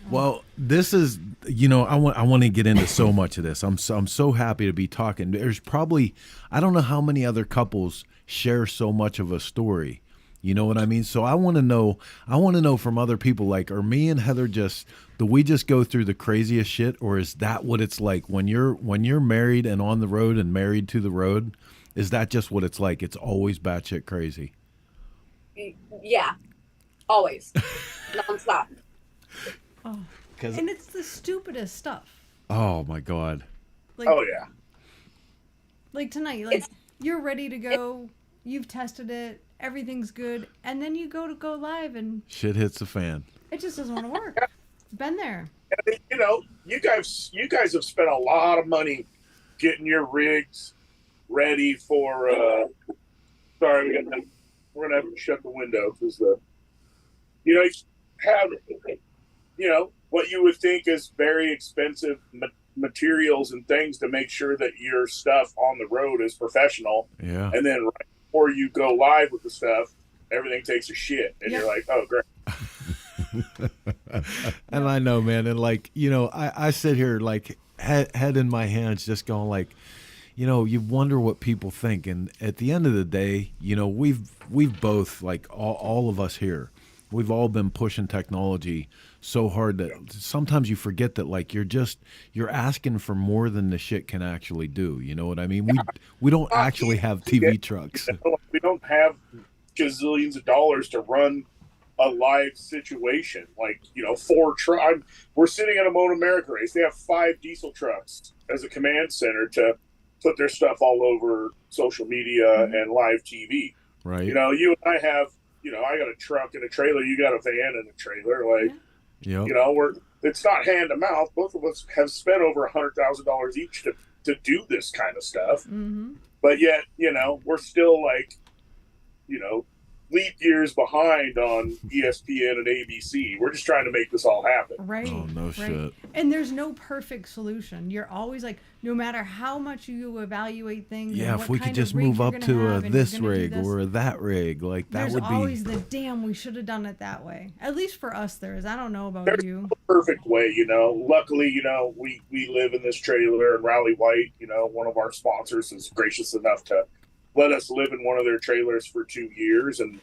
Well, this is, you know, I want to get into so much of this. I'm so happy to be talking. There's probably, I don't know how many other couples share so much of a story. You know what I mean? So I want to know from other people, like, are me and Heather do we just go through the craziest shit, or is that what it's like when you're married and on the road and married to the road? Is that just what it's like? It's always batshit crazy. Yeah, always, nonstop. Oh. And it's the stupidest stuff. Oh my God. Like, oh yeah. Like tonight, like you're ready to go. You've tested it. Everything's good. And then you go live and shit hits the fan. It just doesn't want to work. Been there. And, you know, you guys have spent a lot of money getting your rigs ready for, sorry, we're going to have to shut the window because what you would think is very expensive materials and things to make sure that your stuff on the road is professional. Yeah. And then right before you go live with the stuff, everything takes a shit. And you're like, oh, great. And I know, man. And like, you know, I sit here like head in my hands just going like, you know, you wonder what people think. And at the end of the day, you know, we've both, like all of us here, we've all been pushing technology so hard that sometimes you forget that like you're asking for more than the shit can actually do. You know what I mean? We don't actually have TV trucks. We don't have gazillions of dollars to run a live situation. Like, you know, we're sitting at a Moto America race. They have 5 diesel trucks as a command center to put their stuff all over social media and live TV. Right. You know, you and I have, you know, I got a truck and a trailer. You got a van and a trailer. Like, Yep. you know, it's not hand to mouth. Both of us have spent over $100,000 each to do this kind of stuff. Mm-hmm. But yet, you know, we're still like, you know, leap years behind on ESPN and ABC. We're just trying to make this all happen. Right. Oh, no shit. And there's no perfect solution. You're always like, no matter how much you evaluate things. Yeah, and if what we kind could just of rig move you're up gonna to have and this you're gonna do rig this. or that rig, like that There's would be. always the damn, we should have done it that way. At least for us, there is. I don't know about There's you. no perfect way, you know. Luckily, you know, we live in this trailer, and Rally White, you know, one of our sponsors, is gracious enough to let us live in one of their trailers for 2 years, and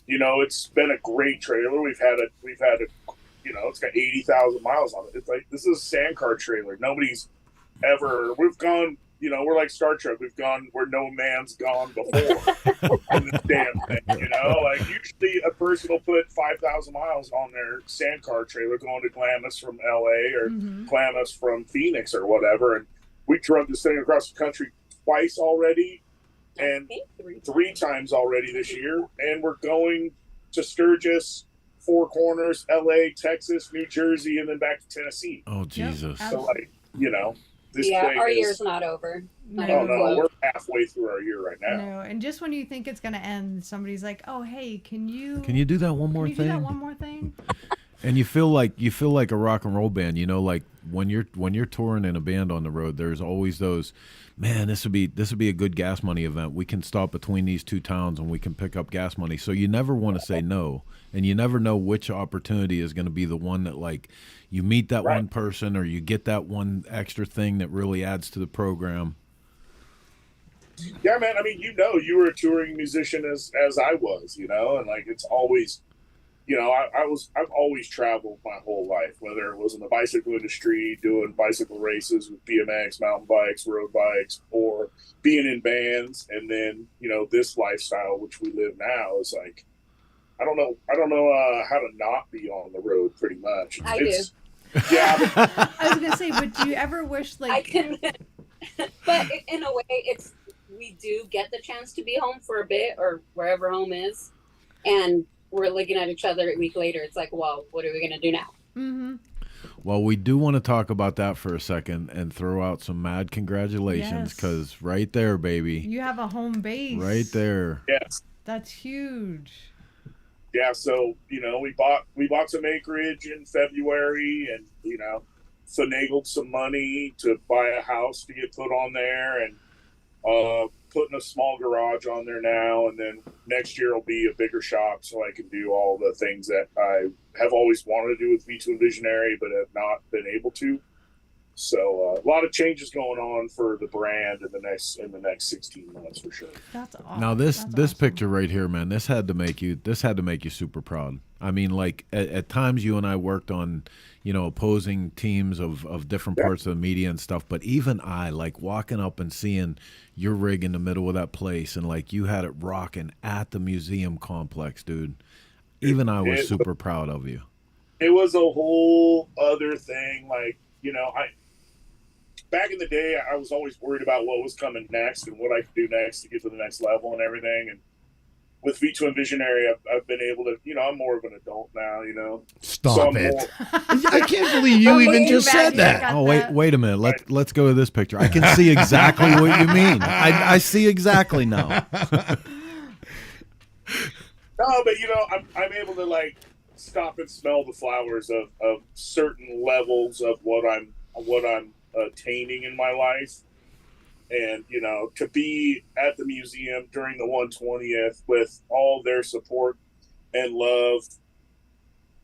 you know, it's been a great trailer. We've had a, you know, it's got 80,000 miles on it. It's like, this is a sandcar trailer. Nobody's ever, we've gone, you know, we're like Star Trek. We've gone where no man's gone before in this damn thing, you know? Like, usually a person will put 5,000 miles on their sandcar trailer going to Glamis from LA or Glamis from Phoenix or whatever. And we drove this thing across the country twice already. And 3 times already this year, and we're going to Sturgis, Four Corners, LA, Texas, New Jersey, and then back to Tennessee. Oh Jesus! So, like, you know, this Yeah, thing our is, year's not over. No. Oh no, we're halfway through our year right now. No, and just when you think it's gonna end, somebody's like, "Oh, hey, can you do that one more do thing? that one more thing?" And you feel like a rock and roll band, you know, like when you're touring in a band on the road, there's always those, man, this would be a good gas money event. We can stop between these 2 towns and we can pick up gas money. So you never want to say no, and you never know which opportunity is going to be the one that, like, you meet that one person or you get that one extra thing that really adds to the program. Yeah, man. I mean, you know, you were a touring musician as I was, you know, and like it's always, you know, I've always traveled my whole life, whether it was in the bicycle industry, doing bicycle races with BMX, mountain bikes, road bikes, or being in bands. And then, you know, this lifestyle, which we live now, is like, I don't know how to not be on the road pretty much. I do. Yeah. I was gonna say, but do you ever wish like? I can, but in a way, we do get the chance to be home for a bit or wherever home is, and we're looking at each other a week later. It's like, well, what are we going to do now? Mm-hmm. Well, we do want to talk about that for a second and throw out some mad congratulations, because right there, baby. You have a home base. Right there. Yes. That's huge. Yeah, so, you know, we bought some acreage in February and, you know, finagled some money to buy a house to get put on there, and putting a small garage on there now, and then next year will be a bigger shop so I can do all the things that I have always wanted to do with V2 and Visionary but have not been able to. So a lot of changes going on for the brand in the next 16 months for sure. That's awesome. Now this picture right here, man, this had to make you super proud. I mean, like at times you and I worked on, you know, opposing teams of different parts of the media and stuff, but even I, like, walking up and seeing your rig in the middle of that place and like you had it rocking at the museum complex, dude. Even I was super proud of you. It was a whole other thing. Like, you know, back in the day, I was always worried about what was coming next and what I could do next to get to the next level and everything. And with V2 and Visionary, I've been able to, you know, I'm more of an adult now, you know. Stop it. I can't believe you even just said that. Oh, wait a minute. Let's go to this picture. I can see exactly what you mean. I see exactly now. No, but, you know, I'm able to, like, stop and smell the flowers of certain levels of what I'm attaining in my life. And, you know, to be at the museum during the 120th with all their support and love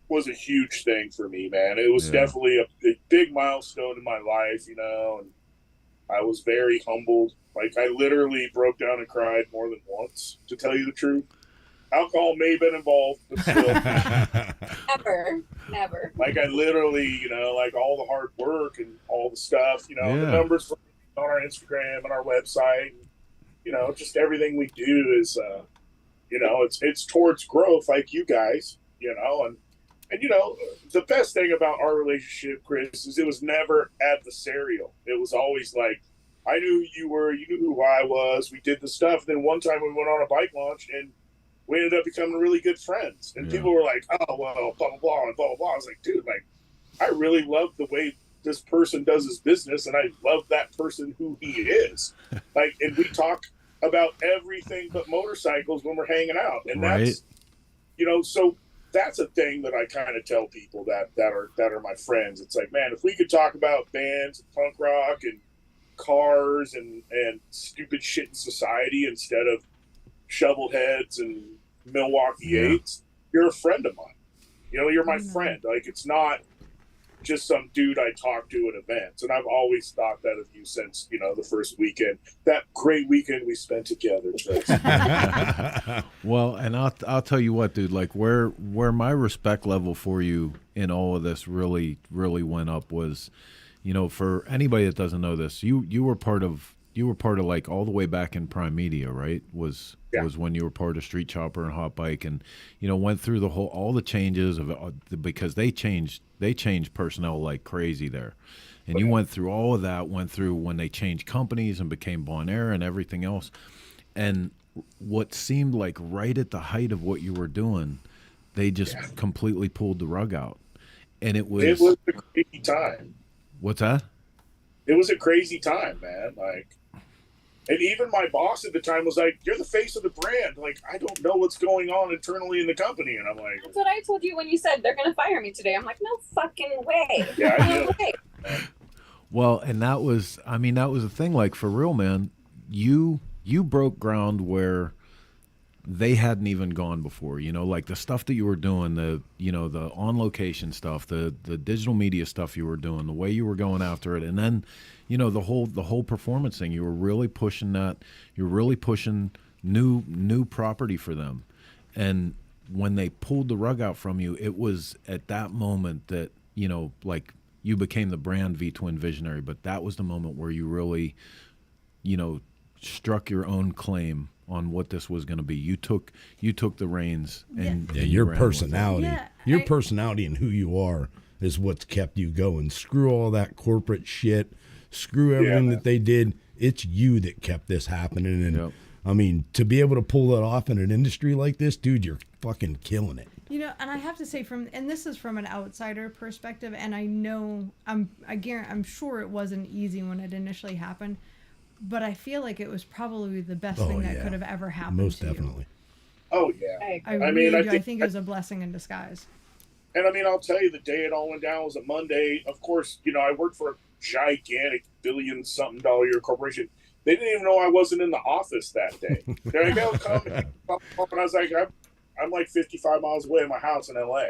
was a huge thing for me, man. It was definitely a big milestone in my life, you know, and I was very humbled. Like, I literally broke down and cried more than once, to tell you the truth. alcohol may have been involved, but still. Never. Like I literally, like all the hard work and all the stuff, the numbers on our Instagram and our website, just everything we do is, it's towards growth, like you guys, and the best thing about our relationship, Chris, is it was never adversarial. It was always like, I knew who you were, you knew who I was. We did the stuff. Then one time we went on a bike launch and we ended up becoming really good friends. And people were like, oh, well, blah, blah, blah, and blah, blah, blah. I was like, dude, I really love the way this person does his business. And I love that person who he is. And we talk about everything but motorcycles when we're hanging out. And that's, so that's a thing that I kind of tell people that are my friends. It's like, man, if we could talk about bands and punk rock and cars and stupid shit in society instead of shovel heads and Milwaukee 8s, you're a friend of mine. You're my friend. It's not just some dude I talk to at events. And I've always thought that of you since, the first weekend, that great weekend we spent together. Well, and I'll tell you what, dude, where my respect level for you in all of this really, really went up was, for anybody that doesn't know this, you were part of all the way back in Prime Media, right? Was when you were part of Street Chopper and Hot Bike, and went through all the changes of because they changed personnel like crazy there, and you went through all of that. Went through when they changed companies and became Bon Air and everything else, and what seemed like right at the height of what you were doing, they just completely pulled the rug out, and it was a crazy time. What's that? It was a crazy time, man. And even my boss at the time was like, you're the face of the brand. I don't know what's going on internally in the company. And I'm like, that's what I told you when you said they're going to fire me today. I'm like, no fucking way. Yeah, no way. Well, and that was the thing, for real, man, you broke ground where they hadn't even gone before, the stuff that you were doing, the on location stuff, the digital media stuff you were doing, the way you were going after it. And then, the whole performance thing, you were really pushing that. You're really pushing new property for them. And when they pulled the rug out from you, it was at that moment that, you became the brand V-Twin visionary, but that was the moment where you really, struck your own claim on what this was going to be. You took the reins, and your personality, personality and who you are is what's kept you going. Screw all that corporate shit. Screw everything that they did. It's you that kept this happening. And I mean, to be able to pull that off in an industry like this, dude, you're fucking killing it. And I have to say and this is from an outsider perspective, and I know, I'm sure it wasn't easy when it initially happened, but I feel like it was probably the best thing that could have ever happened. Most to definitely. You. Oh yeah. I really do. I think it was a blessing in disguise. And I'll tell you, the day it all went down was a Monday. Of course, I worked for a gigantic billion-something-dollar-a-year corporation. They didn't even know I wasn't in the office that day. They're like, "Oh, come." And I was like, I'm 55 miles away in my house in LA.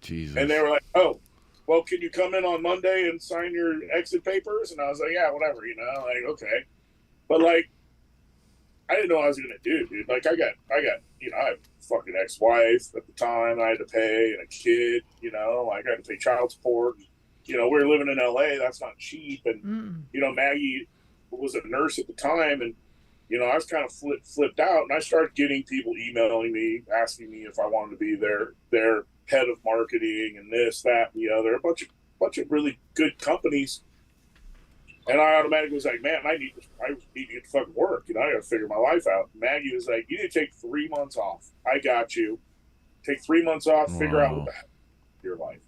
Jesus. And they were like, "Oh, well, can you come in on Monday and sign your exit papers?" And I was like, "Yeah, whatever, okay." But I didn't know what I was gonna do, dude. I got, I had a fucking ex-wife at the time I had to pay, and a kid, I had to pay child support. We were living in LA, that's not cheap. And, Maggie was a nurse at the time, and, I was kind of flipped out, and I started getting people emailing me, asking me if I wanted to be their head of marketing and this, that, and the other, a bunch of really good companies. And I automatically was like, man, I need to get to fucking work. I got to figure my life out. Maggie was like, you need to take 3 months off. I got you. Take 3 months off, figure out what the heck your life.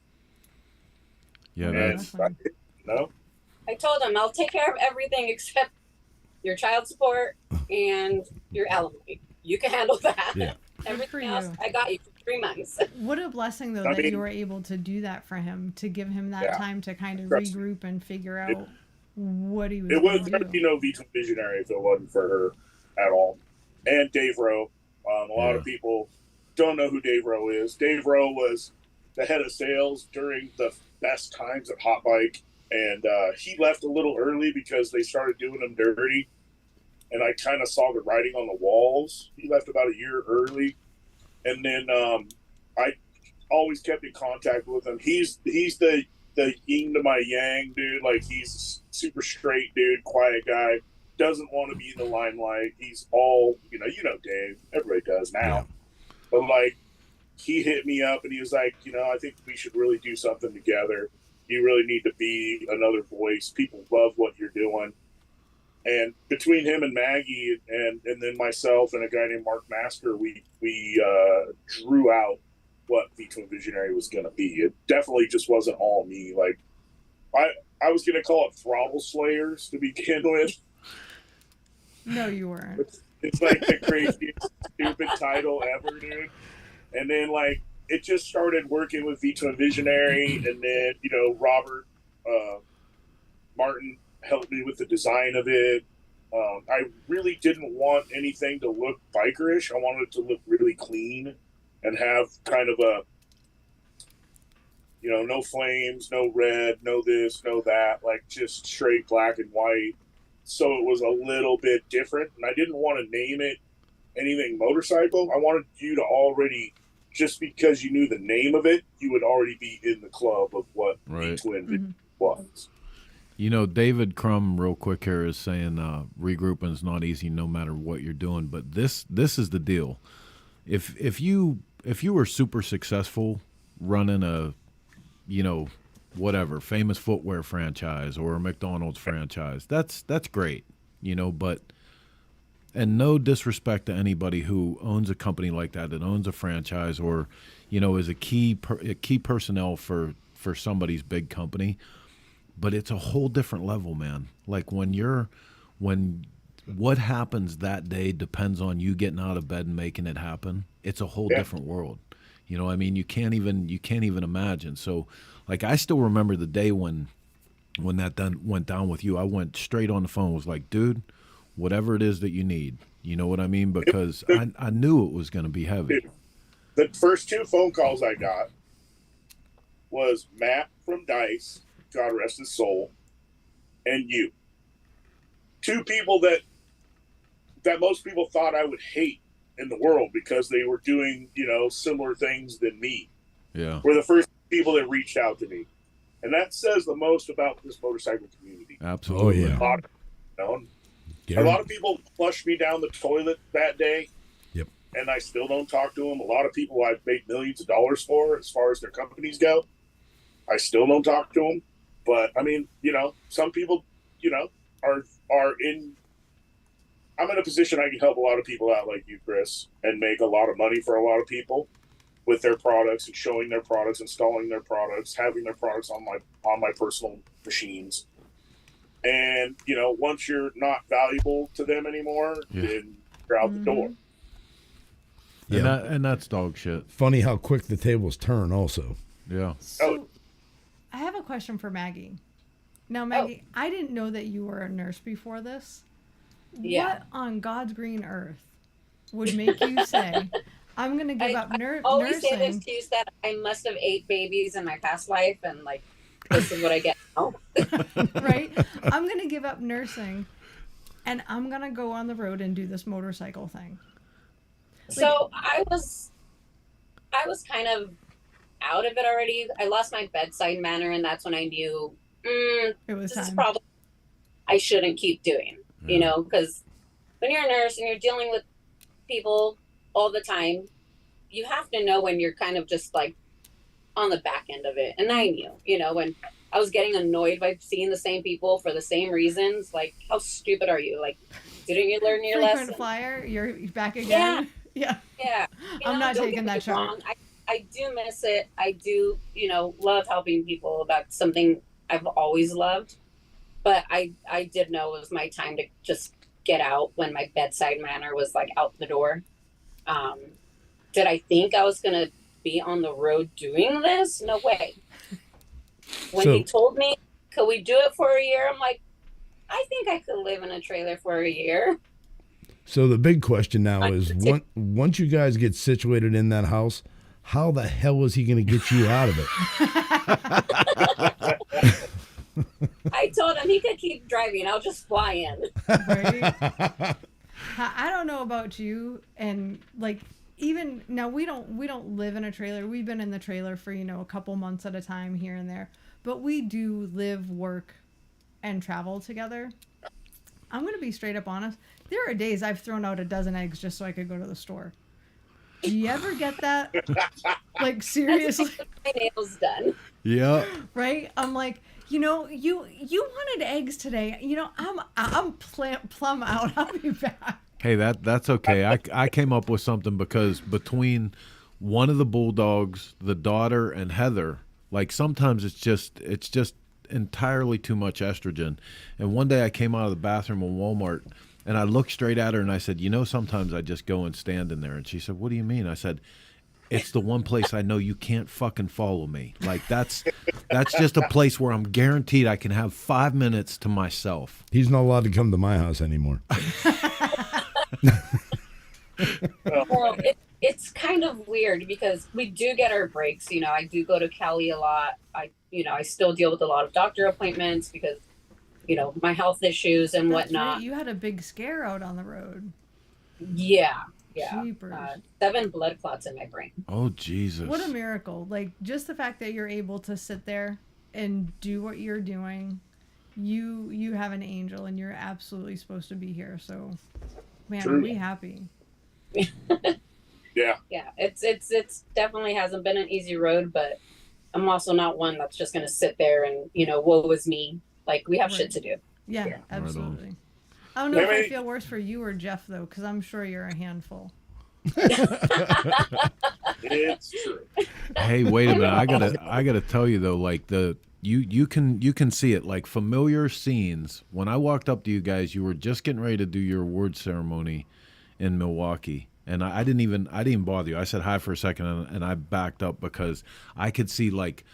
Yeah, that's I told him I'll take care of everything except your child support and your alimony. You can handle that. Yeah. Everything else, I got you for 3 months. What a blessing, though, that you were able to do that for him, to give him that time to kind of regroup and figure out what he was doing. It would be no V-Twin visionary if it wasn't for her at all. And Dave Rowe. A lot of people don't know who Dave Rowe is. Dave Rowe was the head of sales during the best times at Hot Bike, and he left a little early because they started doing him dirty. and I kind of saw the writing on the walls. He left about a year early, and then I always kept in contact with him. He's the yin to my yang dude. Like, he's a super straight dude, quiet guy, doesn't want to be in the limelight. He's all, you know Dave, everybody does now. Yeah. But like, he hit me up and he was like, I think we should really do something together. You really need to be another voice. People love what you're doing. And between him and Maggie and then myself and a guy named Mark Masker, we drew out what V-Twin Visionary was going to be. It definitely just wasn't all me. Like, I was going to call it Throttle Slayers to begin with. No, you weren't. It's like the craziest, stupid title ever, dude. And then, like, it just started working with V-Twin Visionary, and then, Robert Martin helped me with the design of it. I really didn't want anything to look bikerish. I wanted it to look really clean and have kind of a, no flames, no red, no this, no that, like just straight black and white. So it was a little bit different, and I didn't want to name it anything motorcycle. I wanted you to already, just because you knew the name of it, you would already be in the club of what V-Twin was. David Crum, real quick here, is saying regrouping is not easy no matter what you're doing. But this is the deal. If you were super successful running a, whatever, famous footwear franchise or a McDonald's franchise, that's great, but, and no disrespect to anybody who owns a company like that owns a franchise or, is a key personnel for somebody's big company. But it's a whole different level, man. Like when what happens that day depends on you getting out of bed and making it happen. It's a whole different world. You can't even imagine. So, like, I still remember the day when that went down with you. I went straight on the phone. Was like, dude, whatever it is that you need. You know what I mean? Because I knew it was going to be heavy. The first 2 phone calls I got was Matt from Dice, God rest his soul, and you. 2 people that most people thought I would hate in the world because they were doing, similar things than me. Yeah. Were the first people that reached out to me. And that says the most about this motorcycle community. Absolutely. Oh, yeah. A lot of people flushed me down the toilet that day. Yep. And I still don't talk to them. A lot of people I've made millions of dollars for, as far as their companies go, I still don't talk to them. But I mean, some people, are in. I'm in a position I can help a lot of people out, like you, Chris, and make a lot of money for a lot of people with their products and showing their products, installing their products, having their products on my personal machines. And once you're not valuable to them anymore, then you're out the door. Yeah, and that's dog shit. Funny how quick the tables turn. Also, yeah. So, I have a question for Maggie. Now, Maggie, I didn't know that you were a nurse before this. Yeah. What on God's green earth would make you say, I'm going to give up nursing? I always say the excuse that I must have ate babies in my past life, and, like, this is what I get now. Right? I'm going to give up nursing, and I'm going to go on the road and do this motorcycle thing. So I was kind of out of it already. I lost my bedside manner, and that's when I knew it was this time. is probably I shouldn't keep doing. Because when you're a nurse and you're dealing with people all the time, you have to know when you're kind of just like on the back end of it. And I knew, when I was getting annoyed by seeing the same people for the same reasons, like, how stupid are you? Like, didn't you learn your lesson? Frequent flyer, you're back again. Yeah. I'm not taking that shot. I do miss it. I do, love helping people. That's something I've always loved. But I did know it was my time to just get out when my bedside manner was like out the door. Did I think I was going to be on the road doing this? No way. When he told me, could we do it for a year? I'm like, I think I could live in a trailer for a year. So the big question now is, once you guys get situated in that house, how the hell is he going to get you out of it? I told him he could keep driving. I'll just fly in. Right? I don't know about you, and like even now we don't live in a trailer. We've been in the trailer for a couple months at a time here and there, but we do live, work, and travel together. I'm gonna be straight up honest. There are days I've thrown out a dozen eggs just so I could go to the store. Do you ever get that? Like seriously? My nails done. Yeah. Right? I'm like, you wanted eggs today. I'm plumb out. I'll be back. Hey, that's okay. I came up with something because between one of the bulldogs, the daughter, and Heather, like sometimes it's just entirely too much estrogen. And one day I came out of the bathroom in Walmart and I looked straight at her and I said, sometimes I just go and stand in there. And she said, what do you mean? I said, it's the one place I know you can't fucking follow me. Like that's just a place where I'm guaranteed I can have 5 minutes to myself. He's not allowed to come to my house anymore. Well, it's kind of weird because we do get our breaks. I do go to Cali a lot. I still deal with a lot of doctor appointments because, my health issues and That's whatnot. right. You had a big scare out on the road. Yeah. Jeepers. 7 blood clots in my brain. Oh, Jesus. What a miracle. Like, just the fact that you're able to sit there and do what you're doing, you have an angel, and you're absolutely supposed to be here. So, man, True. I'll be happy. Yeah. Yeah, it's definitely hasn't been an easy road, but I'm also not one that's just going to sit there and, woe is me. Like, we have shit to do. Yeah, absolutely. I don't know if I feel worse for you or Jeff, though, because I'm sure you're a handful. It's true. Hey, wait a minute. I gotta tell you though, like you can see it, like familiar scenes. When I walked up to you guys, you were just getting ready to do your award ceremony in Milwaukee. And I didn't bother you. I said hi for a second and I backed up because I could see like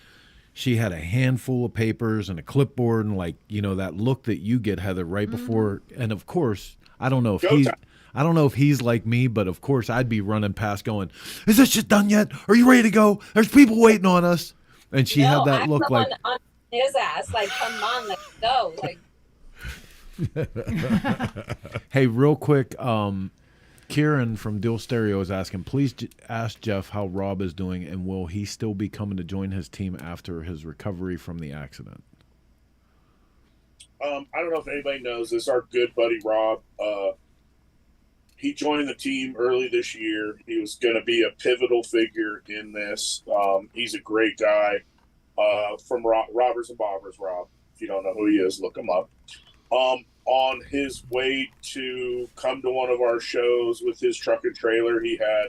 she had a handful of papers and a clipboard and like, that look that you get, Heather, right before. And of course, I don't know if he's like me, but of course I'd be running past going, is this shit done yet? Are you ready to go? There's people waiting on us. And she had that look like on his ass, like, come on, let's go. Like, hey, real quick, Kieran from Deal Stereo is asking, please ask Jeff how Rob is doing and will he still be coming to join his team after his recovery from the accident? I don't know if anybody knows this. Our good buddy Rob, he joined the team early this year. He was going to be a pivotal figure in this. He's a great guy from Robbers and Bobbers, Rob. If you don't know who he is, look him up. On his way to come to one of our shows with his truck and trailer, he had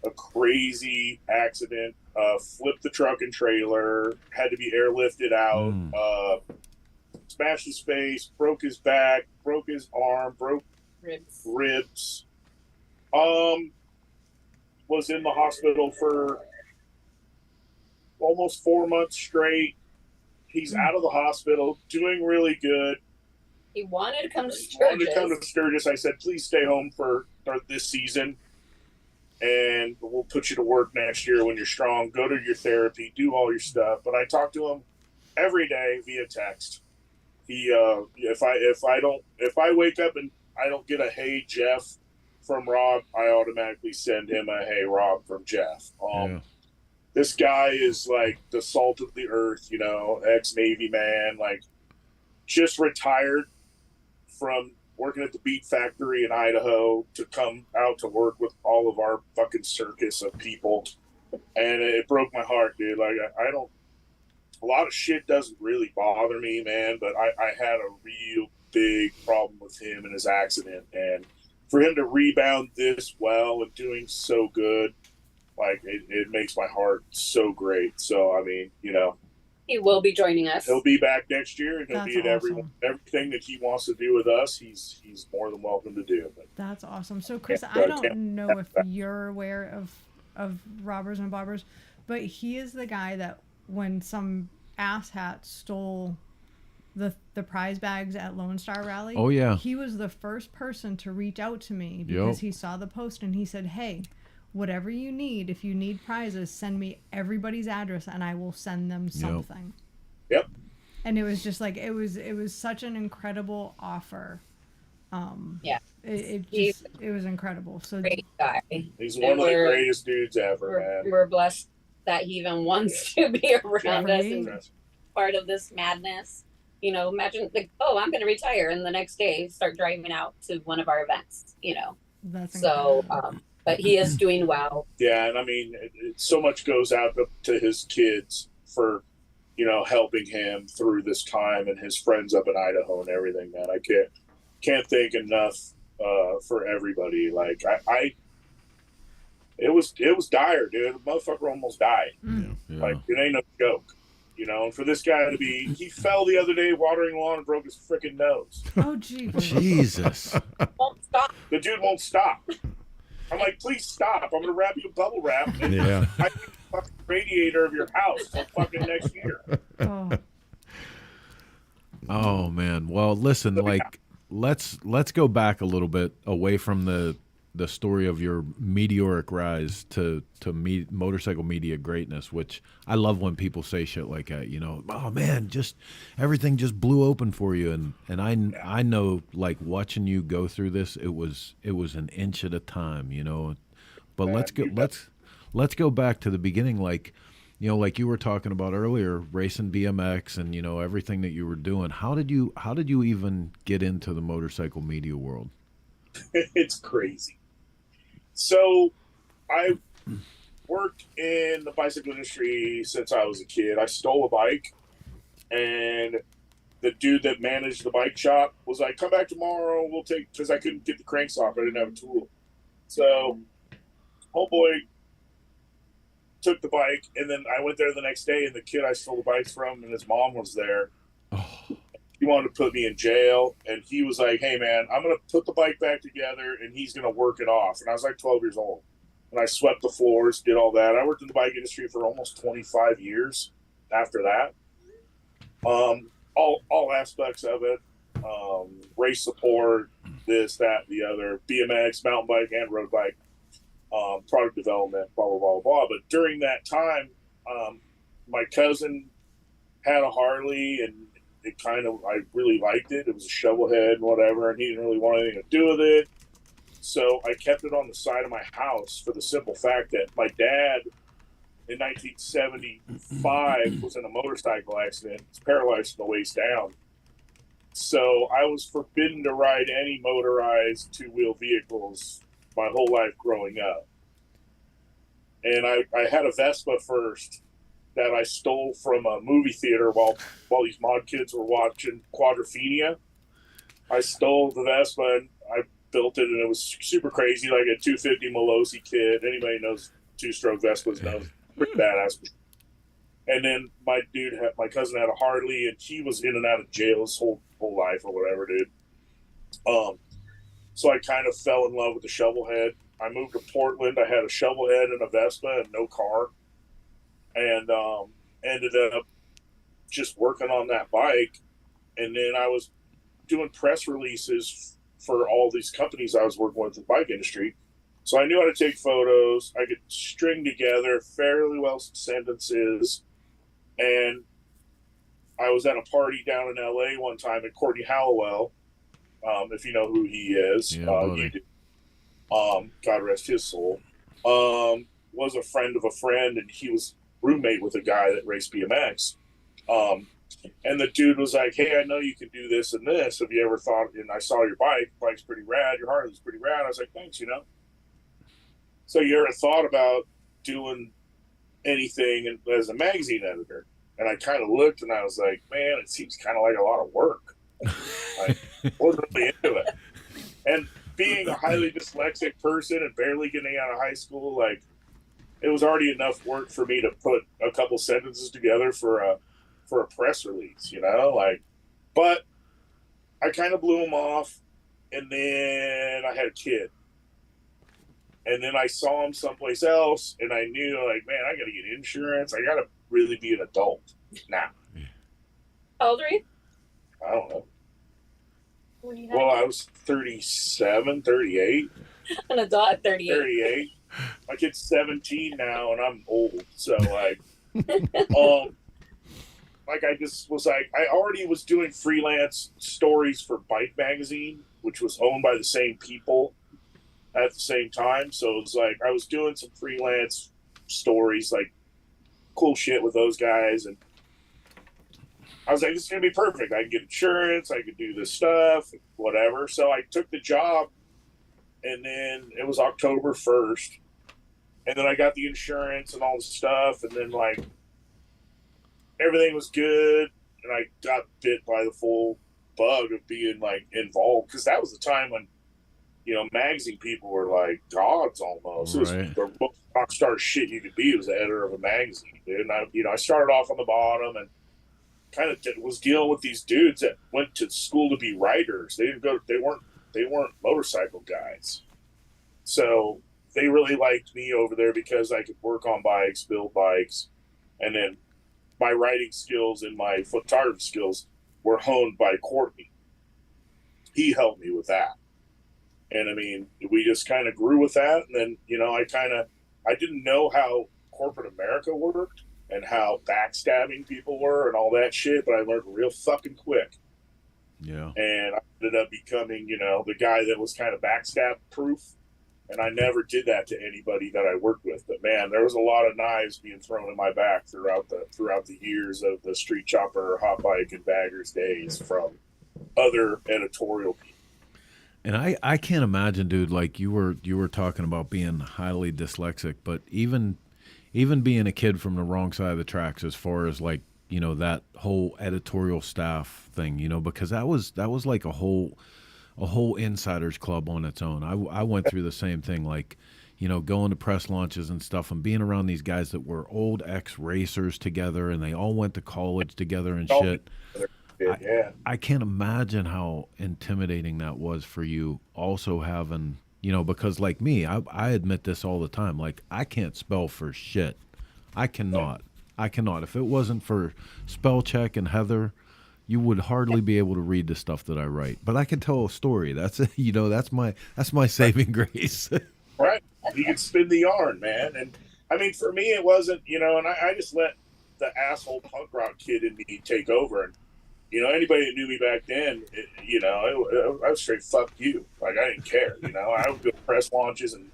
a crazy accident, flipped the truck and trailer, had to be airlifted out, smashed his face, broke his back, broke his arm, broke ribs. Was in the hospital for almost 4 months straight. He's out of the hospital, doing really good. he wanted to come to Sturgis. I said, please stay home for this season, and we'll put you to work next year when you're strong. Go to your therapy, do all your stuff. But I talk to him every day via text. He, if I wake up and I don't get a "Hey Jeff" from Rob, I automatically send him a "Hey Rob" from Jeff. This guy is like the salt of the earth, ex-Navy man, like just retired from working at the beet factory in Idaho to come out to work with all of our fucking circus of people. And it broke my heart, dude. Like, a lot of shit doesn't really bother me, man, but I had a real big problem with him and his accident. And for him to rebound this well and doing so good, like, it makes my heart so great. So, I mean, he will be joining us. He'll be back next year, and he'll That's be at awesome. everything that he wants to do with us. He's more than welcome to do. But that's awesome. So, Chris, I don't know if you're aware of Robbers and Bobbers, but he is the guy that when some asshat stole the prize bags at Lone Star Rally, oh yeah, he was the first person to reach out to me because he saw the post and he said, hey, whatever you need, if you need prizes, send me everybody's address and I will send them something. Yep. and it was just like it was such an incredible offer. Yeah. It was incredible. So Great guy. He's one of the greatest dudes ever, man. We're blessed that he even wants to be around us Right. and part of this madness. You know, imagine like, oh, I'm going to retire, and the next day start driving out to one of our events. You know, That's so. incredible. But he is doing well. Yeah, and I mean, so much goes out to his kids for, you know, helping him through this time, and his friends up in Idaho and everything. Man, I can't thank enough for everybody. Like it was dire, dude. The motherfucker almost died. Yeah. Like it ain't no joke, you know. And for this guy to he fell the other day watering lawn and broke his freaking nose. Oh, gee. Jesus. Won't stop. The dude won't stop. I'm like, please stop. I'm gonna wrap you in bubble wrap. Yeah. I think the fucking radiator of your house till fucking next year. Oh man. Well, listen, like let's go back a little bit away from the story of your meteoric rise to motorcycle media greatness, which I love when people say shit like that, you know, oh man, just everything just blew open for you. And I know, like, watching you go through this, it was an inch at a time, you know, but let's go back to the beginning. Like, you know, like you were talking about earlier, racing BMX and, you know, everything that you were doing. How did you even get into the motorcycle media world? It's crazy. So I worked in the bicycle industry since I was a kid. I stole a bike, and the dude that managed the bike shop was like, come back tomorrow, we'll take, because I couldn't get the cranks off. I didn't have a tool. So homeboy took the bike, and then I went there the next day, and the kid I stole the bikes from and his mom was there. He wanted to put me in jail, and he was like, hey man, I'm going to put the bike back together and he's going to work it off. And I was like 12 years old, and I swept the floors, did all that. I worked in the bike industry for almost 25 years after that. All aspects of it, race support, this, that, the other, BMX, mountain bike, and road bike, product development, blah, blah, blah, blah. But during that time, my cousin had a Harley, and I really liked it. It was a shovel head and whatever, and he didn't really want anything to do with it. So I kept it on the side of my house for the simple fact that my dad in 1975 was in a motorcycle accident. He's paralyzed from the waist down. So I was forbidden to ride any motorized two-wheel vehicles my whole life growing up. And I had a Vespa first that I stole from a movie theater while these mod kids were watching Quadrophenia. I stole the Vespa and I built it, and it was super crazy, like a 250 Malosi kit. Anybody knows two-stroke Vespas knows, pretty badass. And then my cousin had a Harley, and he was in and out of jail his whole life or whatever, dude. So I kind of fell in love with the shovel head. I moved to Portland. I had a shovel head and a Vespa and no car. And ended up just working on that bike. And then I was doing press releases for all these companies I was working with in the bike industry. So I knew how to take photos. I could string together fairly well sentences. And I was at a party down in LA one time, and Courtney Halliwell, if you know who he is, you do. God rest his soul, was a friend of a friend, and he was roommate with a guy that raced BMX. And the dude was like, hey, I know you can do this and this. Have you ever thought, and I saw your bike's pretty rad, your Harley's pretty rad. I was like, thanks, you know. So you ever thought about doing anything as a magazine editor? And I kind of looked, and I was like, man, it seems kind of like a lot of work. I wasn't really into it. And being a highly dyslexic person and barely getting out of high school, like, it was already enough work for me to put a couple sentences together for a press release, you know, like, but I kind of blew them off, and then I had a kid, and then I saw him someplace else, and I knew, like, man, I got to get insurance. I got to really be an adult now. How old are you? I don't know. Well, I was 37, 38. An adult at 38. 38. My kid's 17 now, and I'm old. So, like, like, I just was like, I already was doing freelance stories for Bike Magazine, which was owned by the same people at the same time. So it was like, I was doing some freelance stories, like cool shit with those guys. And I was like, this is going to be perfect. I can get insurance. I could do this stuff, whatever. So I took the job, and then it was October 1st. And then I got the insurance and all the stuff. And then, like, everything was good. And I got bit by the full bug of being, like, involved. Because that was the time when, you know, magazine people were like gods almost. It was the most rock star shit you could be. It was the editor of a magazine, dude. And I started off on the bottom and kind of was dealing with these dudes that went to school to be writers. They weren't motorcycle guys. So they really liked me over there because I could work on bikes, build bikes, and then my writing skills and my photography skills were honed by Courtney. He helped me with that. And I mean, we just kind of grew with that. And then, you know, I didn't know how corporate America worked and how backstabbing people were and all that shit, but I learned real fucking quick. Yeah. And I ended up becoming, you know, the guy that was kind of backstab proof. And I never did that to anybody that I worked with. But man, there was a lot of knives being thrown in my back throughout the years of the Street Chopper, Hot Bike, and Baggers days from other editorial people. And I can't imagine, dude, like you were talking about being highly dyslexic, but even being a kid from the wrong side of the tracks as far as, like, you know, that whole editorial staff thing, you know, because that was like a whole insiders club on its own. I went through the same thing, like, you know, going to press launches and stuff and being around these guys that were old ex-racers together and they all went to college together and shit. Yeah. I can't imagine how intimidating that was for you also having, you know, because like me, I admit this all the time. Like, I can't spell for shit. I cannot. If it wasn't for spell check and Heather, you would hardly be able to read the stuff that I write. But I can tell a story. That's, you know, that's my saving grace. Right. You can spin the yarn, man. And I mean, for me, it wasn't, you know, and I just let the asshole punk rock kid in me take over. And, you know, anybody that knew me back then, you know, I was straight fuck you. Like, I didn't care, you know. I would go to press launches and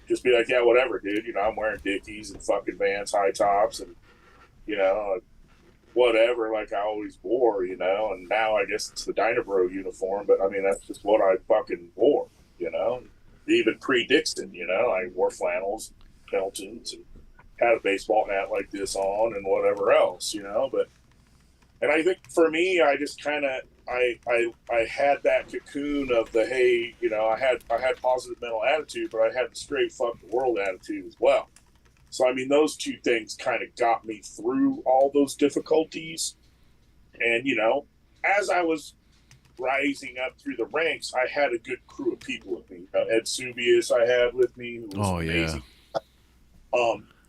just be like, yeah, whatever, dude. You know, I'm wearing Dickies and fucking Vans high tops and, you know, whatever, like I always wore, you know. And now I guess it's the Dynabro uniform, but I mean, that's just what I fucking wore, you know. Even pre-Dixon, you know, I wore flannels, Peltons, and had a baseball hat like this on and whatever else, you know. But and I think for me, I just kind of I had that cocoon of the, hey, you know, I had positive mental attitude, but I had the straight fuck the world attitude as well. So I mean, those two things kind of got me through all those difficulties. And you know, as I was rising up through the ranks, I had a good crew of people with me. Ed Subius I had with me, who was amazing.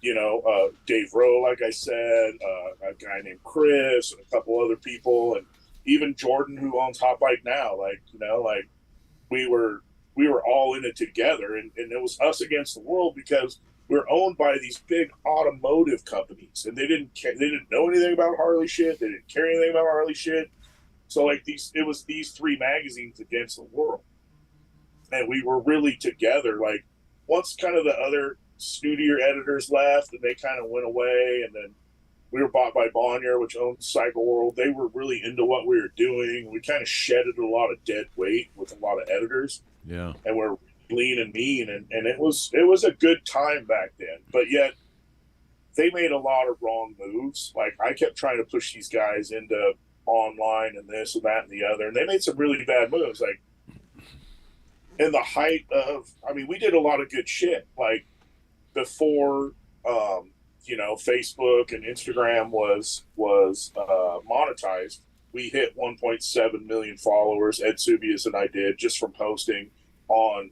You know, Dave Rowe, like I said, a guy named Chris, and a couple other people, and even Jordan, who owns Hot Bike now. Like, you know, like we were all in it together, and it was us against the world because we're owned by these big automotive companies, and they didn't know anything about Harley shit. They didn't care anything about Harley shit. So like it was these three magazines against the world, and we were really together. Like once kind of the other snootier editors left and they kind of went away, and then we were bought by Bonnier, which owns Cycle World. They were really into what we were doing. We kind of shedded a lot of dead weight with a lot of editors. Yeah. And we're lean and mean, and it was a good time back then. But yet they made a lot of wrong moves. Like I kept trying to push these guys into online and this and that and the other, and they made some really bad moves. Like in the height of, I mean, we did a lot of good shit. Like before, you know, Facebook and Instagram was monetized, we hit 1.7 million followers. Ed Subius and I did, just from posting on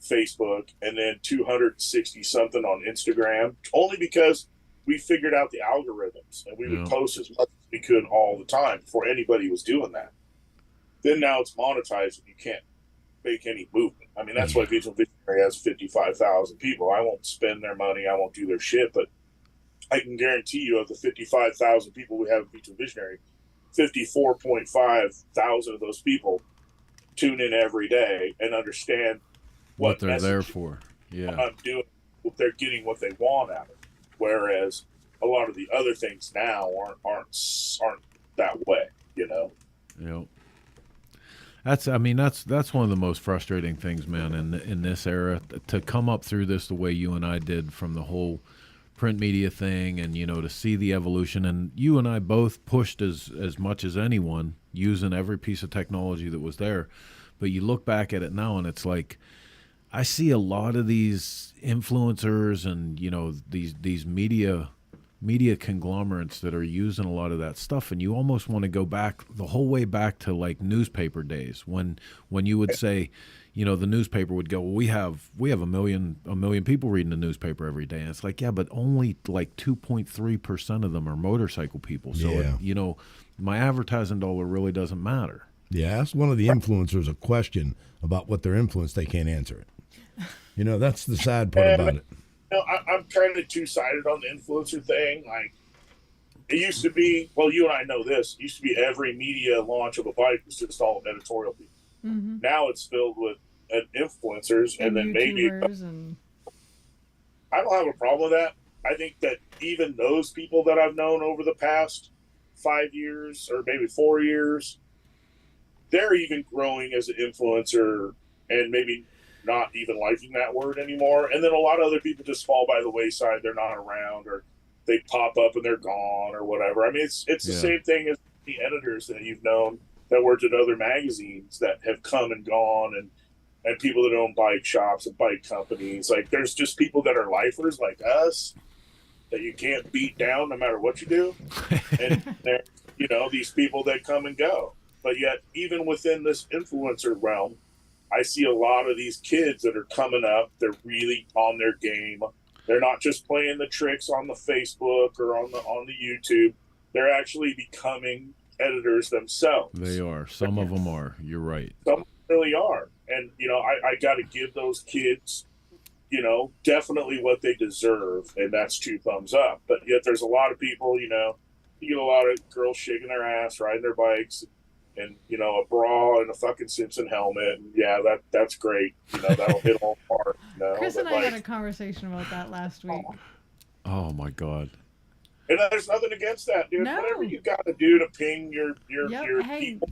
Facebook, and then 260 something on Instagram, only because we figured out the algorithms and we would post as much as we could all the time before anybody was doing that. Then now it's monetized and you can't make any movement. I mean, that's why Visual Visionary has 55,000 people. I won't spend their money. I won't do their shit, but I can guarantee you, of the 55,000 people we have in Feature Visionary, 54.5 thousand of those people tune in every day and understand what they're there for. Yeah, I'm doing. They're getting what they want out of it. Whereas a lot of the other things now aren't that way. Yep. That's one of the most frustrating things, man, in this era, to come up through this the way you and I did from the whole print media thing, and to see the evolution. And you and I both pushed as much as anyone, using every piece of technology that was there. But you look back at it now, and it's like, I see a lot of these influencers and these media conglomerates that are using a lot of that stuff, and you almost want to go back the whole way back to like newspaper days when you would say, the newspaper would go, well, we have a million people reading the newspaper every day, and it's like, yeah, but only like 2.3% of them are motorcycle people. So my advertising dollar really doesn't matter. Yeah, ask one of the influencers a question about what they're influenced, they can't answer it. That's the sad part about it. I'm kind of two-sided on the influencer thing. Like, it used to be, well, you and I know this, it used to be every media launch of a bike was just all editorial people. Mm-hmm. Now it's filled with influencers and then maybe. I don't have a problem with that. I think that even those people that I've known over the past 5 years or maybe 4 years, they're even growing as an influencer and maybe not even liking that word anymore. And then a lot of other people just fall by the wayside. They're not around, or they pop up and they're gone or whatever. I mean, it's the same thing as the editors that you've known that worked at other magazines that have come and gone, and people that own bike shops and bike companies. Like, there's just people that are lifers like us that you can't beat down no matter what you do. And there's, these people that come and go. But yet, even within this influencer realm, I see a lot of these kids that are coming up. They're really on their game. They're not just playing the tricks on the Facebook or on the YouTube. They're actually becoming editors themselves. They are. Some of them are. You're right. Some really are. And, I got to give those kids, definitely what they deserve. And that's 2 thumbs up. But yet there's a lot of people, you get a lot of girls shaking their ass, riding their bikes, and a bra and a fucking Simpson helmet, and yeah, that's great. That'll hit all hard. Chris and I had a conversation about that last week. Oh my god! And there's nothing against that, dude. No. Whatever you got to do to ping your people.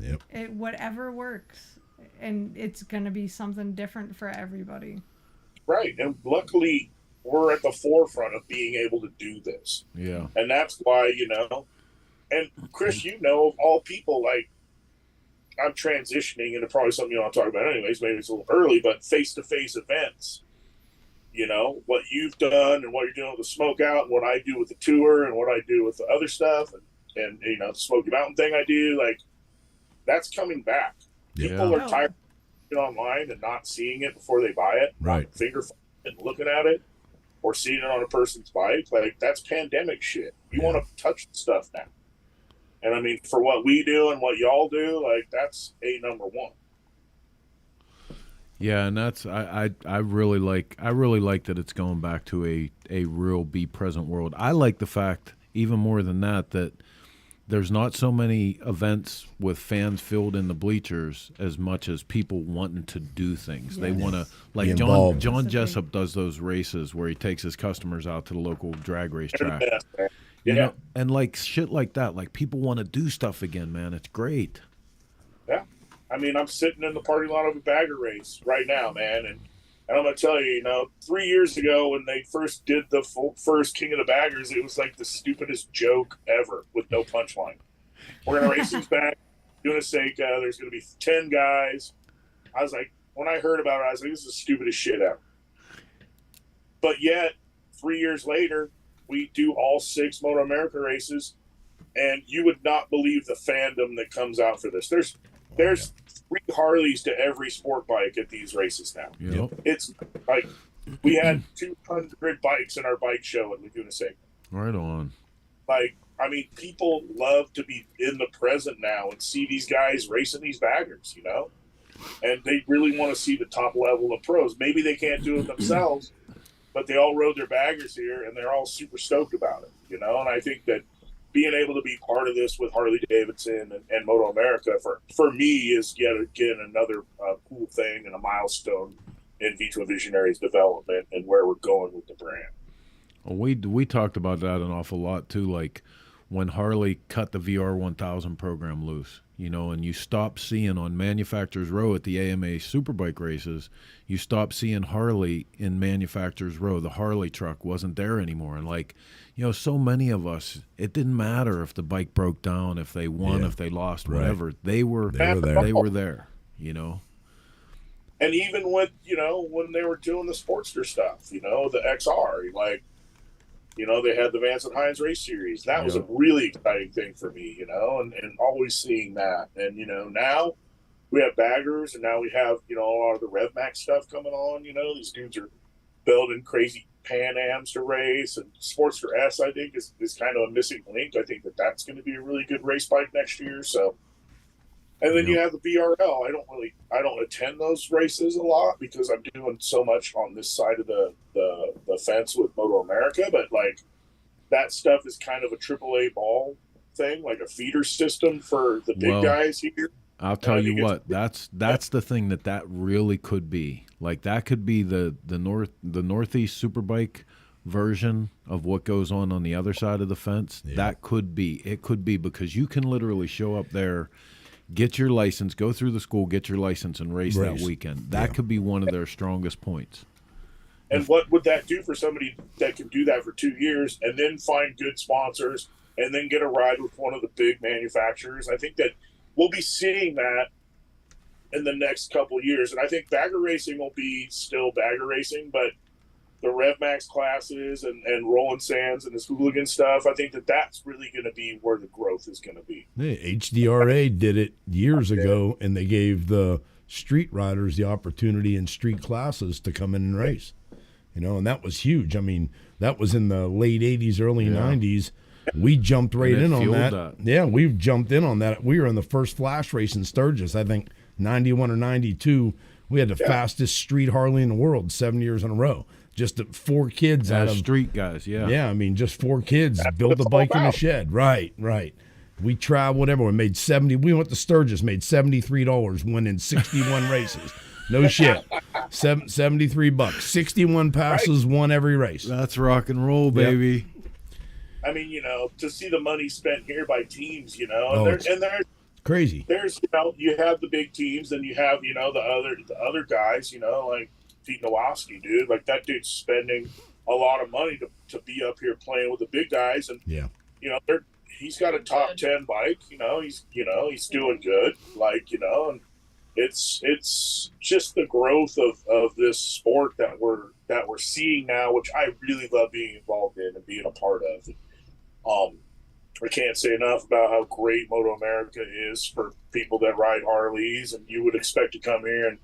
Whatever works, and it's gonna be something different for everybody. Right, and luckily we're at the forefront of being able to do this. Yeah, and that's why and Chris, of all people, like, I'm transitioning into probably something you want to talk about anyways. Maybe it's a little early, but face-to-face events. What you've done and what you're doing with the Smoke Out and what I do with the tour and what I do with the other stuff and the Smoky Mountain thing I do, like, that's coming back. Yeah. People are tired of it online and not seeing it before they buy it. Right. Finger and looking at it or seeing it on a person's bike. Like, that's pandemic shit. You want to touch the stuff now. And I mean, for what we do and what y'all do, like, that's number one. Yeah, and that's I really like that it's going back to a real be present world. I like the fact, even more than that there's not so many events with fans filled in the bleachers as much as people wanting to do things. Yes. They want to, like John Jessup does those races where he takes his customers out to the local drag race track. Yeah. And like shit like that, like people want to do stuff again, man. It's great. Yeah. I mean, I'm sitting in the parking lot of a bagger race right now, man. And I'm going to tell you, 3 years ago when they first did the first King of the Baggers, it was like the stupidest joke ever with no punchline. We're going to race these back, doing a Seika. There's going to be 10 guys. I was like, when I heard about it, I was like, this is the stupidest shit ever. But yet, 3 years later, we do all 6 Moto America races, and you would not believe the fandom that comes out for this. There's 3 Harleys to every sport bike at these races now. Yep. It's like we had 200 bikes in our bike show at Laguna Seca. Right on. Like, I mean, people love to be in the present now and see these guys racing these baggers, and they really want to see the top level of pros. Maybe they can't do it themselves, but they all rode their baggers here, and they're all super stoked about it, you know. And I think that being able to be part of this with Harley Davidson and Moto America for me is yet again another cool thing and a milestone in V2 Visionaries development and where we're going with the brand. Well, we talked about that an awful lot too, like when Harley cut the VR 1000 program loose, you know, and you stop seeing on Manufacturers Row at the AMA Superbike races, you stop seeing Harley in Manufacturers Row. The Harley truck wasn't there anymore. And like, you know, so many of us, it didn't matter if the bike broke down, if they won, if they lost, whatever. They were there, you know. And even with, you know, when they were doing the Sportster stuff, you know, the XR, like, you know, they had the Vance and Hines Race Series. That was a really exciting thing for me, you know, and always seeing that. And, you know, now we have baggers, and now we have, you know, a lot of the RevMax stuff coming on. You know, these dudes are building crazy Pan Ams to race, and Sportster S, I think, is kind of a missing link. I think that's going to be a really good race bike next year. So, and then you have the VRL. I don't attend those races a lot because I'm doing so much on this side of the fence with Moto America. But like that stuff is kind of a AAA ball thing, like a feeder system for the big guys here. I'll tell you what, that's the thing that really could be. Like that could be the Northeast Superbike version of what goes on the other side of the fence. Yeah. That could be. It could be because you can literally show up there, get your license, go through the school, get your license, and race that weekend. That could be one of their strongest points. And what would that do for somebody that can do that for 2 years and then find good sponsors and then get a ride with one of the big manufacturers? I think that we'll be seeing that in the next couple of years. And I think bagger racing will be still bagger racing, but the RevMax classes and Roland Sands and this hooligan stuff, I think that's really going to be where the growth is going to be. Hey, HDRA did it years ago, and they gave the street riders the opportunity in street classes to come in and race. You know, and that was huge. I mean, that was in the late 80s, early 90s. We jumped right in on that. Yeah, we jumped in on that. We were in the first flash race in Sturgis, I think 91 or 92. We had the fastest street Harley in the world 7 years in a row. Just 4 kids out of street guys, Yeah, I mean, just 4 kids built a bike in a shed. Right. We traveled everywhere. We went to Sturgis, made $73, winning 61 races. No shit. $73. 61 passes, won every race. That's rock and roll, baby. Yep. I mean, you know, to see the money spent here by teams, you know, and there's crazy. There's, you know, you have the big teams, and you have, you know, the other guys, you know, like Pete Nowosky, dude. Like that dude's spending a lot of money to be up here playing with the big guys, and you know, he's got a top 10 bike. You know, he's doing good. Like, you know, and it's just the growth of this sport that we're seeing now, which I really love being involved in and being a part of. I can't say enough about how great Moto America is for people that ride Harleys, and you would expect to come here and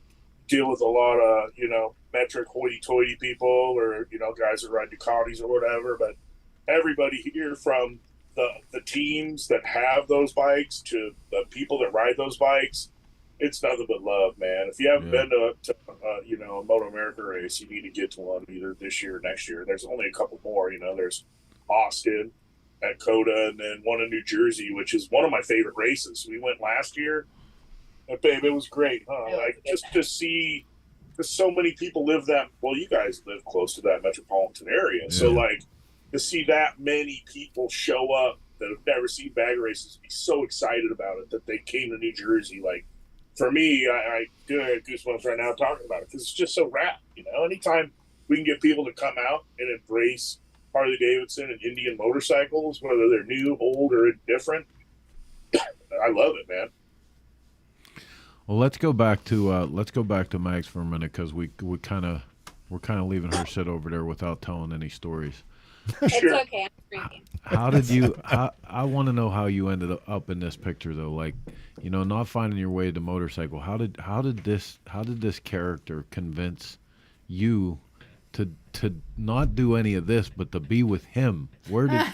deal with a lot of, you know, metric hoity-toity people, or, you know, guys that ride Ducatis or whatever, but everybody here, from the teams that have those bikes to the people that ride those bikes, it's nothing but love, man. If you haven't been to you know, a Moto America race, you need to get to one either this year or next year. There's only a couple more, you know. There's Austin at Coda, and then one in New Jersey, which is one of my favorite races. We went last year, and babe, it was great, huh? Like, just to see, because so many people live that, well, you guys live close to that metropolitan area, so like to see that many people show up that have never seen bag races, be so excited about it that they came to New Jersey. Like, for me, I do have goosebumps right now talking about it, because it's just so rad, you know. Anytime we can get people to come out and embrace Harley Davidson and Indian motorcycles, whether they're new, old, or indifferent, I love it, man. Well, let's go back to Mags for a minute, because we're kind of leaving her sit over there without telling any stories. It's okay. I'm drinking. How did you? I want to know how you ended up in this picture, though. Like, you know, not finding your way to motorcycle. How did this character convince you to not do any of this, but to be with him? Where did?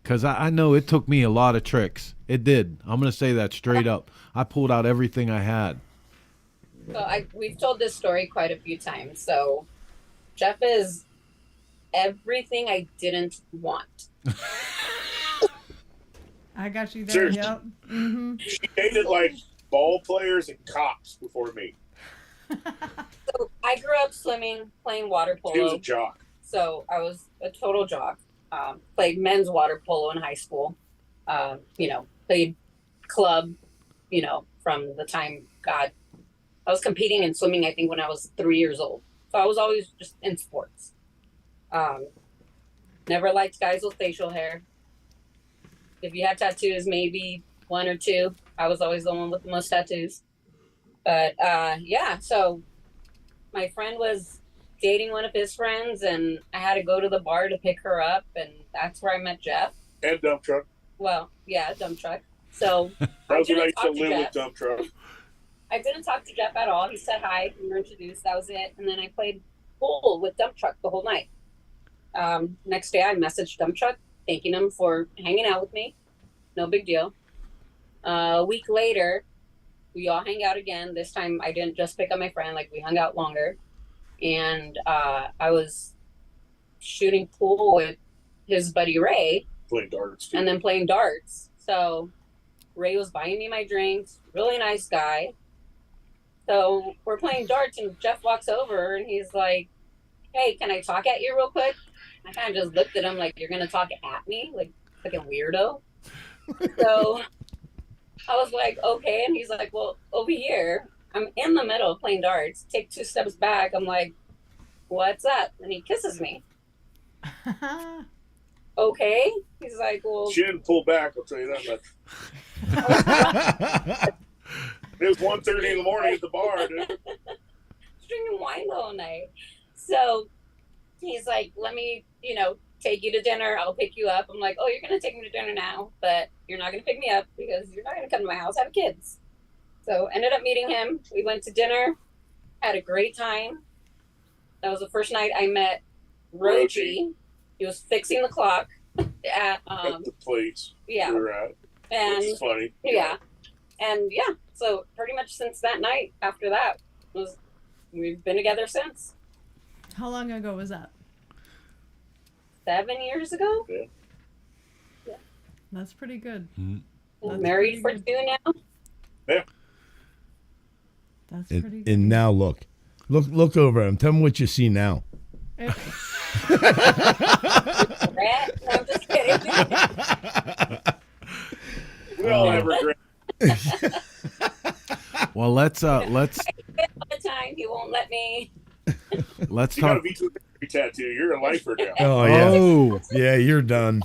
Because I know it took me a lot of tricks. It did. I'm gonna say that straight up. I pulled out everything I had. So we've told this story quite a few times. So Jeff is everything I didn't want. I got you there. Seriously. Yep. Mm-hmm. She dated like ball players and cops before me. So I grew up swimming, playing water polo. She was a jock. So I was a total jock. Played men's water polo in high school. Played club, from the time, I was competing in swimming, I think, when I was 3 years old. So I was always just in sports. Never liked guys with facial hair. If you had tattoos, maybe one or two. I was always the one with the most tattoos. But so my friend was dating one of his friends, and I had to go to the bar to pick her up, and that's where I met Jeff. And dump truck. Well, yeah, dump truck. So I was nice to live with dump truck. I didn't talk to Jeff at all. He said hi. We were introduced. That was it. And then I played pool with dump truck the whole night. Next day, I messaged dump truck, thanking him for hanging out with me. No big deal. A week later, we all hang out again. This time, I didn't just pick up my friend. Like, we hung out longer. And I was shooting pool with his buddy Ray. Playing darts. Too. And then playing darts. So Ray was buying me my drinks. Really nice guy. So we're playing darts, and Jeff walks over, and he's like, "Hey, can I talk at you real quick?" I kind of just looked at him like, "You're going to talk at me? Like a weirdo?" So I was like, "Okay." And he's like, "Well, over here." I'm in the middle of playing darts. Take 2 steps back. I'm like, "What's up?" And he kisses me. Okay. He's like, "Well." She didn't pull back, I'll tell you that much. It was 1:30 in the morning at the bar, dude. Drinking wine the whole night. So he's like, "Let me, take you to dinner. I'll pick you up." I'm like, "Oh, you're going to take me to dinner now, but you're not going to pick me up because you're not going to come to my house. I have kids." So ended up meeting him. We went to dinner, had a great time. That was the first night I met Roji. He was fixing the clock at the place. Yeah. We were at. And which is funny. Yeah. And yeah, so pretty much since that night, after that, we've been together since. How long ago was that? 7 years ago. Yeah. That's pretty good. That's married for 2 now. Yeah. That's pretty good. And now look over him. Tell me what you see now. No, I'm just kidding. We all have regret. Well, let's all the time he won't let me. Let's you talk. got a V2 tattoo. You're a lifer now. Oh yeah. Yeah, you're done.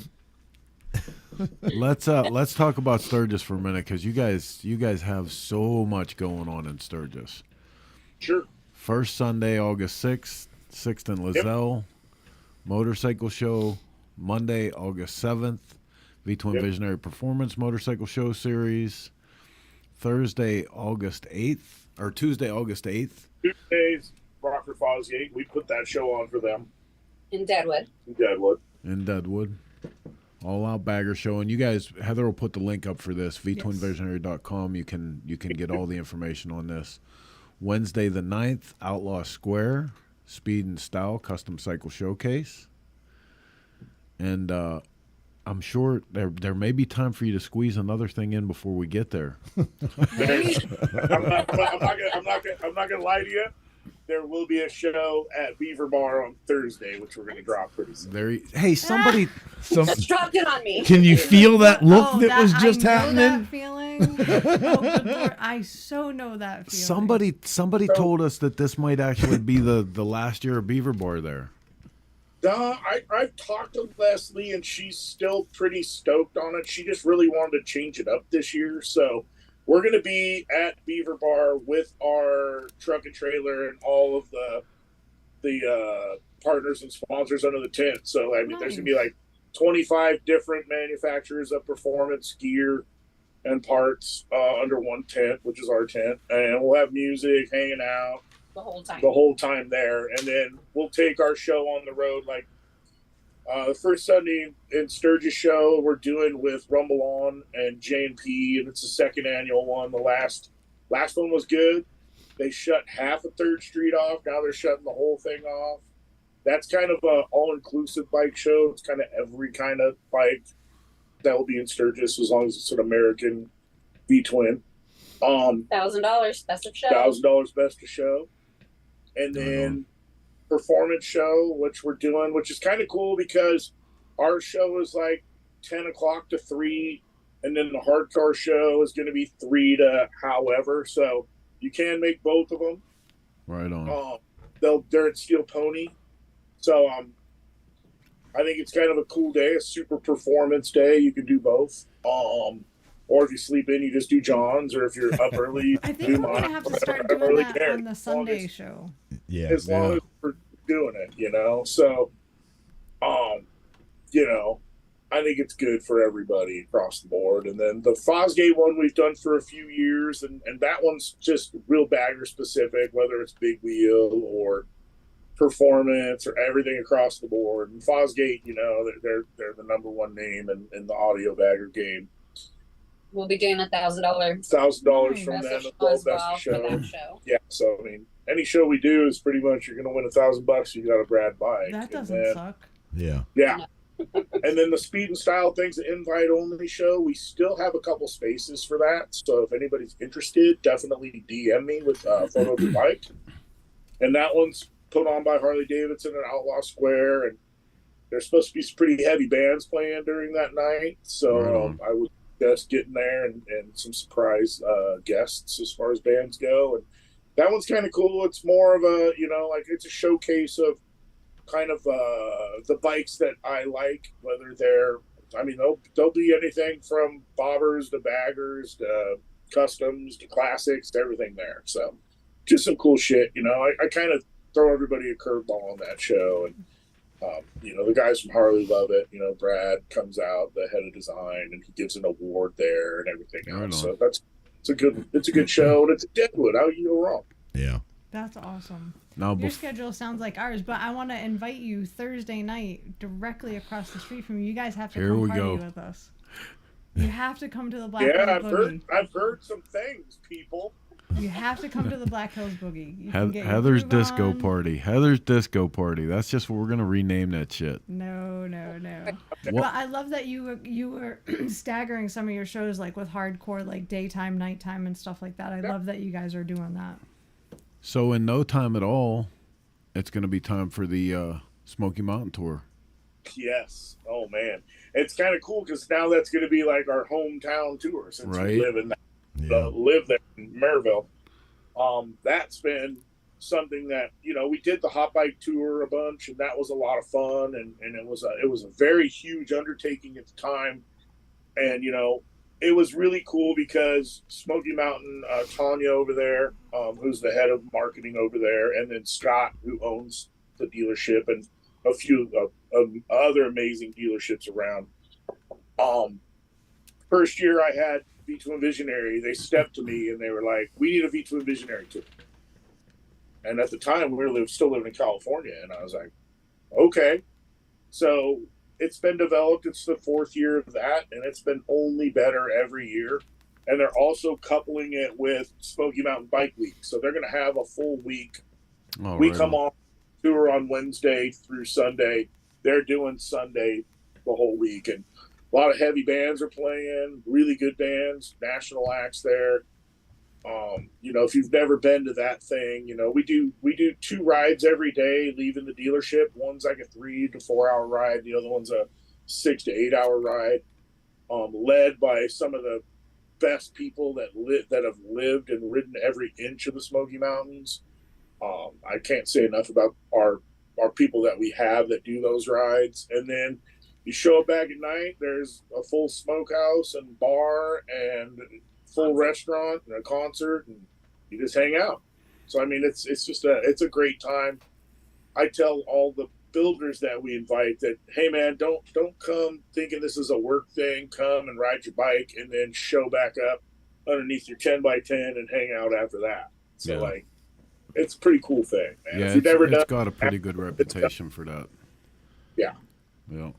Let's talk about Sturgis for a minute, because you guys have so much going on in Sturgis. Sure. First Sunday, August 6th in Lizelle. Yep. Motorcycle show, Monday, August 7th. V-Twin Visionary Performance Motorcycle Show Series. Thursday, August 8th, or Tuesday, August 8th. Tuesdays, Rockford Fosgate. We put that show on for them. In Deadwood. In Deadwood. All Out Bagger Show. And you guys, Heather will put the link up for this, vtwinvisionary.com. You can get all the information on this. Wednesday the 9th, Outlaw Square, Speed and Style Custom Cycle Showcase. And I'm sure there may be time for you to squeeze another thing in before we get there. I'm not gonna lie to you. There will be a show at Beaver Bar on Thursday, which we're going to drop pretty soon. Hey, somebody just dropped it on me. Can you feel that look that was just I know happening? That feeling. Oh, good Lord. I so know that feeling. Somebody told us that this might actually be the last year of Beaver Bar there. I've talked to Leslie, and she's still pretty stoked on it. She just really wanted to change it up this year, so we're going to be at Beaver Bar with our truck and trailer and all of the partners and sponsors under the tent. So, I mean, there's going to be like 25 different manufacturers of performance gear and parts under one tent, which is our tent. And we'll have music, hanging out. The whole time there. And then we'll take our show on the road. Like the first Sunday in Sturgis show we're doing with Rumble On and J&P, and it's the second annual one. The last one was good. They shut half of 3rd Street off. Now they're shutting the whole thing off. that's kind of a all-inclusive bike show. It's kind of every kind of bike that will be in Sturgis, as long as it's an American V-twin. $1,000 best of show. $1,000 best of show. And then performance show, which we're doing, which is kind of cool because our show is like 10 o'clock to 3, and then the hardcore show is going to be 3 to however. So you can make both of them. Right on. They're at Steel Pony. So I think it's kind of a cool day, a super performance day. You can do both. Or if you sleep in, you just do John's. Or if you're up early, you I think do I'm mine. gonna have to start doing that on the Sunday show. Yeah. As long as we're doing it, you know. So, you know, I think it's good for everybody across the board. And then the Fosgate one we've done for a few years, and that one's just real bagger specific, whether it's big wheel or performance or everything across the board. And Fosgate, you know, they're the number one name in the audio bagger game. We'll be doing $1,000. $1,000 from them Best as well, as well best for show. that show. Yeah, so I mean, any show we do is pretty much you're going to win $1,000. You got a Brad bike. That doesn't suck. Yeah. Yeah. And then the speed and style things, the invite only show, we still have a couple spaces for that. So if anybody's interested, definitely DM me with a photo of your bike. And that one's put on by Harley Davidson at Outlaw Square, and there's supposed to be some pretty heavy bands playing during that night. So I would just get in there and some surprise guests as far as bands go. And that one's kind of cool. It's more of a, you know, like it's a showcase of kind of the bikes that I like, whether they're, I mean, they'll be anything from bobbers to baggers to customs to classics to everything there. So just some cool shit. You know, I kind of throw everybody a curveball on that show. And, you know, the guys from Harley love it. You know, Brad comes out, the head of design, and he gives an award there and everything else. So it's a good show, and it's a Deadwood. How you go wrong? Yeah. That's awesome. Now, your schedule sounds like ours, but I want to invite you Thursday night directly across the street from you. You guys have to come party with us. You have to come to the Black Hills Boogie. I've heard some things, people. You have to come to the Black Hills Boogie. You can get Heather's your groove disco on. party. Heather's disco party. That's just what we're gonna rename that shit. No. But I love that you were staggering some of your shows like with hardcore, like daytime, nighttime, and stuff like that. I love that you guys are doing that. So in no time at all, it's gonna be time for the Smoky Mountain tour. Yes. Oh man, it's kind of cool because now that's going to be like our hometown tour since we live in live there in Maryville. That's been something that, you know, we did the hot bike tour a bunch, and that was a lot of fun, and it was a very huge undertaking at the time, and you know, it was really cool because Smoky Mountain, Tanya over there, who's the head of marketing over there, and then Scott, who owns the dealership, and a few other amazing dealerships around. First year I had V2 Visionary, they stepped to me and they were like, "We need a V2 Visionary too." And at the time we were still living in California, and I was like, "Okay." So it's been developed. It's the 4th year of that, and it's been only better every year. And they're also coupling it with Smoky Mountain Bike Week, so they're going to have a full week. We come on tour on Wednesday through Sunday. They're doing Sunday the whole week, and a lot of heavy bands are playing, really good bands, national acts there. You know, if you've never been to that thing, you know, we do 2 rides every day leaving the dealership. One's like a 3 to 4 hour ride. The other one's a 6 to 8 hour ride, led by some of the best people that have lived and ridden every inch of the Smoky Mountains. I can't say enough about our people that we have that do those rides. And then you show up back at night, there's a full smokehouse and bar and full restaurant and a concert, and you just hang out. So I mean, it's a great time. I tell all the builders that we invite that, hey man, don't come thinking this is a work thing. Come and ride your bike and then show back up underneath your 10x10 and hang out after that. So like, it's a pretty cool thing, man. Yeah, if you've never it's got a pretty good reputation for that. Yeah. Yeah.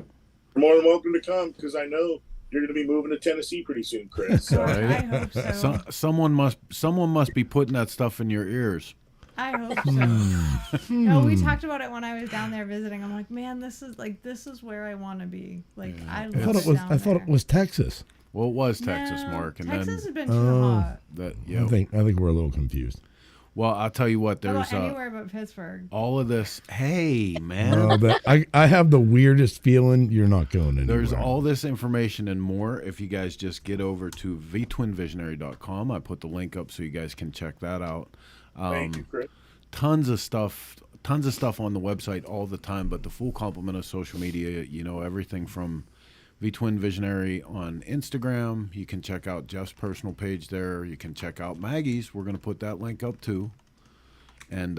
You're more than welcome to come, because I know you're going to be moving to Tennessee pretty soon, Chris. So. I hope so. Someone must be putting that stuff in your ears. I hope so. No, we talked about it when I was down there visiting. I'm like, man, this is where I want to be. Like, I love I thought it was Texas. Well, it was Texas, No, Mark, and Texas has then been too hot. I think we're a little confused. Well, I'll tell you what. How There's about anywhere but Pittsburgh. all of this. Hey, man. No, but I have the weirdest feeling you're not going anywhere. There's all this information and more. If you guys just get over to vtwinvisionary.com, I put the link up so you guys can check that out. Thank you, Chris. Tons of stuff on the website all the time, but the full complement of social media, you know, everything from VTwin Visionary on Instagram. You can check out Jeff's personal page there. You can check out Maggie's. We're going to put that link up too. And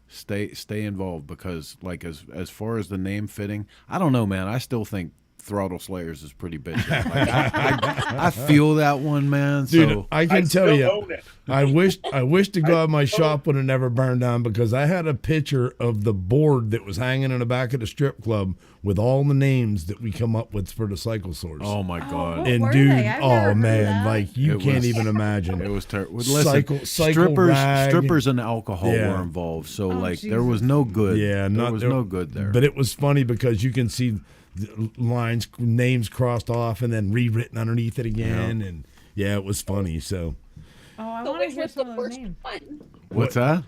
stay involved, because like as far as the name fitting, I don't know, man. I still think Throttle Slayers is pretty bitchy. Like, I feel that one, man. Dude, so I can tell you, I wish to God my shop would have never burned down, because I had a picture of the board that was hanging in the back of the strip club with all the names that we come up with for the cycle source. Oh my God! And dude, like you can't even imagine. It was terrible. Listen, cycle rag. strippers and alcohol were involved, so like there was no good. Yeah, there was no good there. But it was funny because you can see the lines, names crossed off, and then rewritten underneath it again, and it was funny. So, I want to hear some of those names. What's that?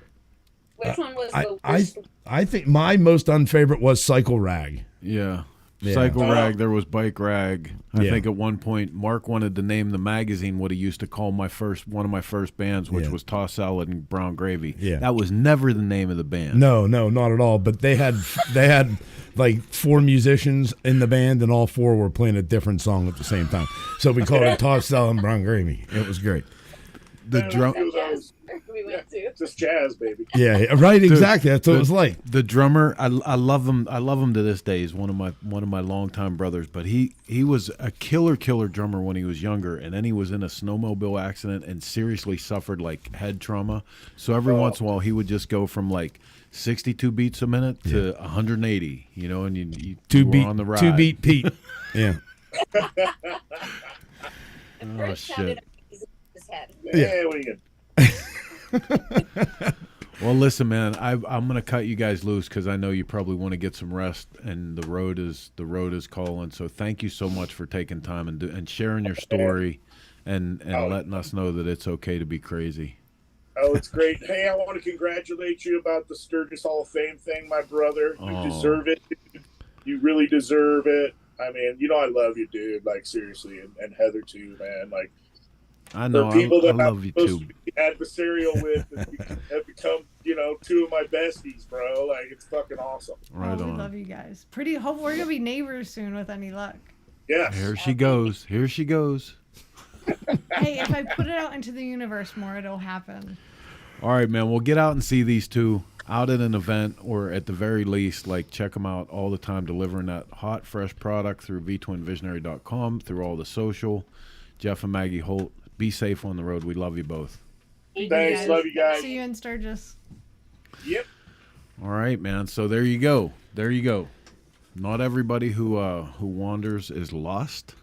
Which one was the worst? I think my most unfavorite was Cycle Rag. Yeah. Cycle Rag, there was Bike Rag. I think at one point Mark wanted to name the magazine what he used to call one of my first bands, which was Toss Salad and Brown Gravy. Yeah. That was never the name of the band. No, not at all. But they had like 4 musicians in the band, and all 4 were playing a different song at the same time. So we called it Toss Salad and Brown Gravy. It was great. The drum. We went to. Just jazz, baby. Yeah, right. Exactly. That's what it was like. The drummer, I love him. I love him to this day. He's one of my longtime brothers. But he was a killer drummer when he was younger, and then he was in a snowmobile accident and seriously suffered like head trauma. So every once in a while, he would just go from like 62 beats a minute to 180. You know, and you were on the ride. 2 beat Pete. Yeah. Oh shit. Yeah, what are you gonna? Well, listen, man. I'm gonna cut you guys loose because I know you probably want to get some rest, and the road is calling. So thank you so much for taking time and sharing your story, and letting us know that it's okay to be crazy. Oh, it's great. Hey, I want to congratulate you about the Sturgis Hall of Fame thing, my brother. You deserve it. You really deserve it. I mean, you know I love you, dude. Like seriously, and Heather too, man. Like. I know. People that I love you too. To be adversarial with have become, 2 of my besties, bro. Like it's fucking awesome. Right on. We love you guys. Hope we're gonna be neighbors soon with any luck. Yeah. Here she goes. Hey, if I put it out into the universe more, it'll happen. All right, man. We'll get out and see these two out at an event, or at the very least, like check them out all the time, delivering that hot, fresh product through vtwinvisionary.com, through all the social. Jeff and Maggie Holt. Be safe on the road. We love you both. Thanks. Love you guys. See you in Sturgis. Yep. All right, man. So there you go. Not everybody who wanders is lost,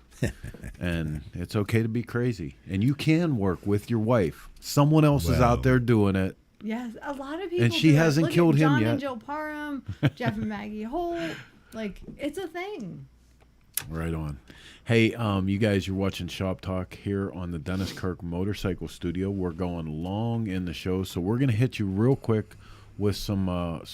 and it's okay to be crazy. And you can work with your wife. Someone else is out there doing it. Yes, a lot of people. And she hasn't killed him John yet. And Joe Parham, Jeff and Maggie Holt. Like, it's a thing. Right on. Hey, you guys, you're watching Shop Talk here on the Dennis Kirk Motorcycle Studio. We're going long in the show, so we're going to hit you real quick with some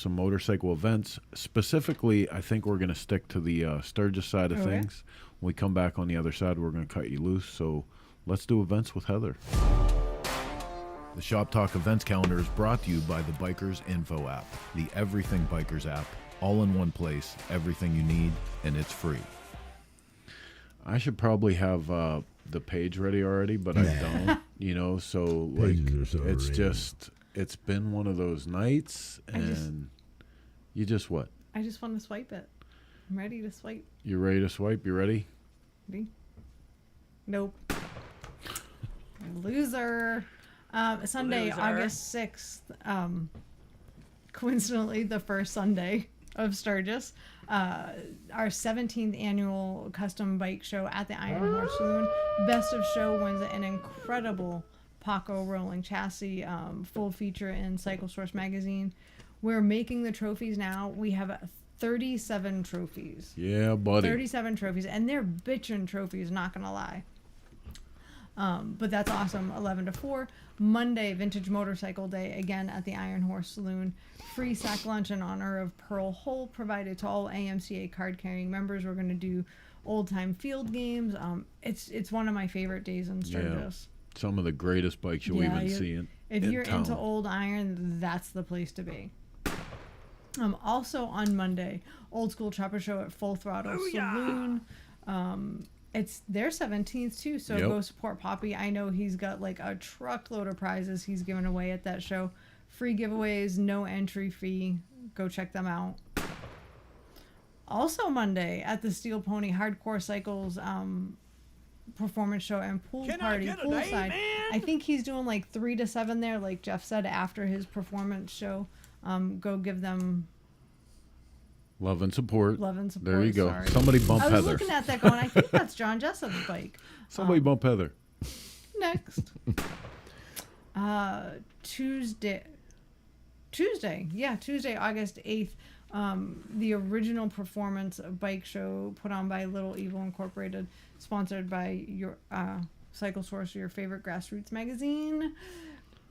motorcycle events. Specifically, I think we're going to stick to the Sturgis side of things. When we come back on the other side, we're going to cut you loose. So let's do events with Heather. The Shop Talk events calendar is brought to you by the Bikers Info app, the Everything Bikers app. All in one place, everything you need, and it's free. I should probably have the page ready already, but I don't. So like it's been one of those nights, and you just what? I just want to swipe it. I'm ready to swipe. You ready to swipe? You ready? Ready? Nope. Loser. Sunday, Loser. August 6th. Coincidentally, the first Sunday of Sturgis. Our 17th annual custom bike show at the Ironhead Saloon. Best of show wins an incredible Paco rolling chassis, full feature in Cycle Source magazine. We're making the trophies now. We have 37 trophies. Yeah, buddy. 37 trophies, and they're bitchin' trophies, not gonna lie. But that's awesome. 11 to 4. Monday, Vintage Motorcycle Day, again at the Iron Horse Saloon. Free sack lunch in honor of Pearl Holt provided to all AMCA card-carrying members. We're going to do old-time field games. It's one of my favorite days in Sturgis. Yeah, some of the greatest bikes you'll even see in If you're town. into old iron, that's the place to be. Also on Monday, Old School Chopper Show at Full Throttle Saloon. It's their 17th too, so go support Poppy. I know he's got like a truckload of prizes he's giving away at that show. Free giveaways, no entry fee. Go check them out. Also Monday at the Steel Pony Hardcore Cycles performance show and pool party poolside. I think he's doing like 3 to 7 there, like Jeff said, after his performance show. Go give them love and support. Love and support. There you go. Sorry. Somebody bump Heather. I was looking at that going, I think that's John Jessup's bike. Somebody bump Heather. Next. Tuesday, August 8th. The original performance bike show put on by Little Evil Incorporated, sponsored by your Cycle Source, your favorite grassroots magazine.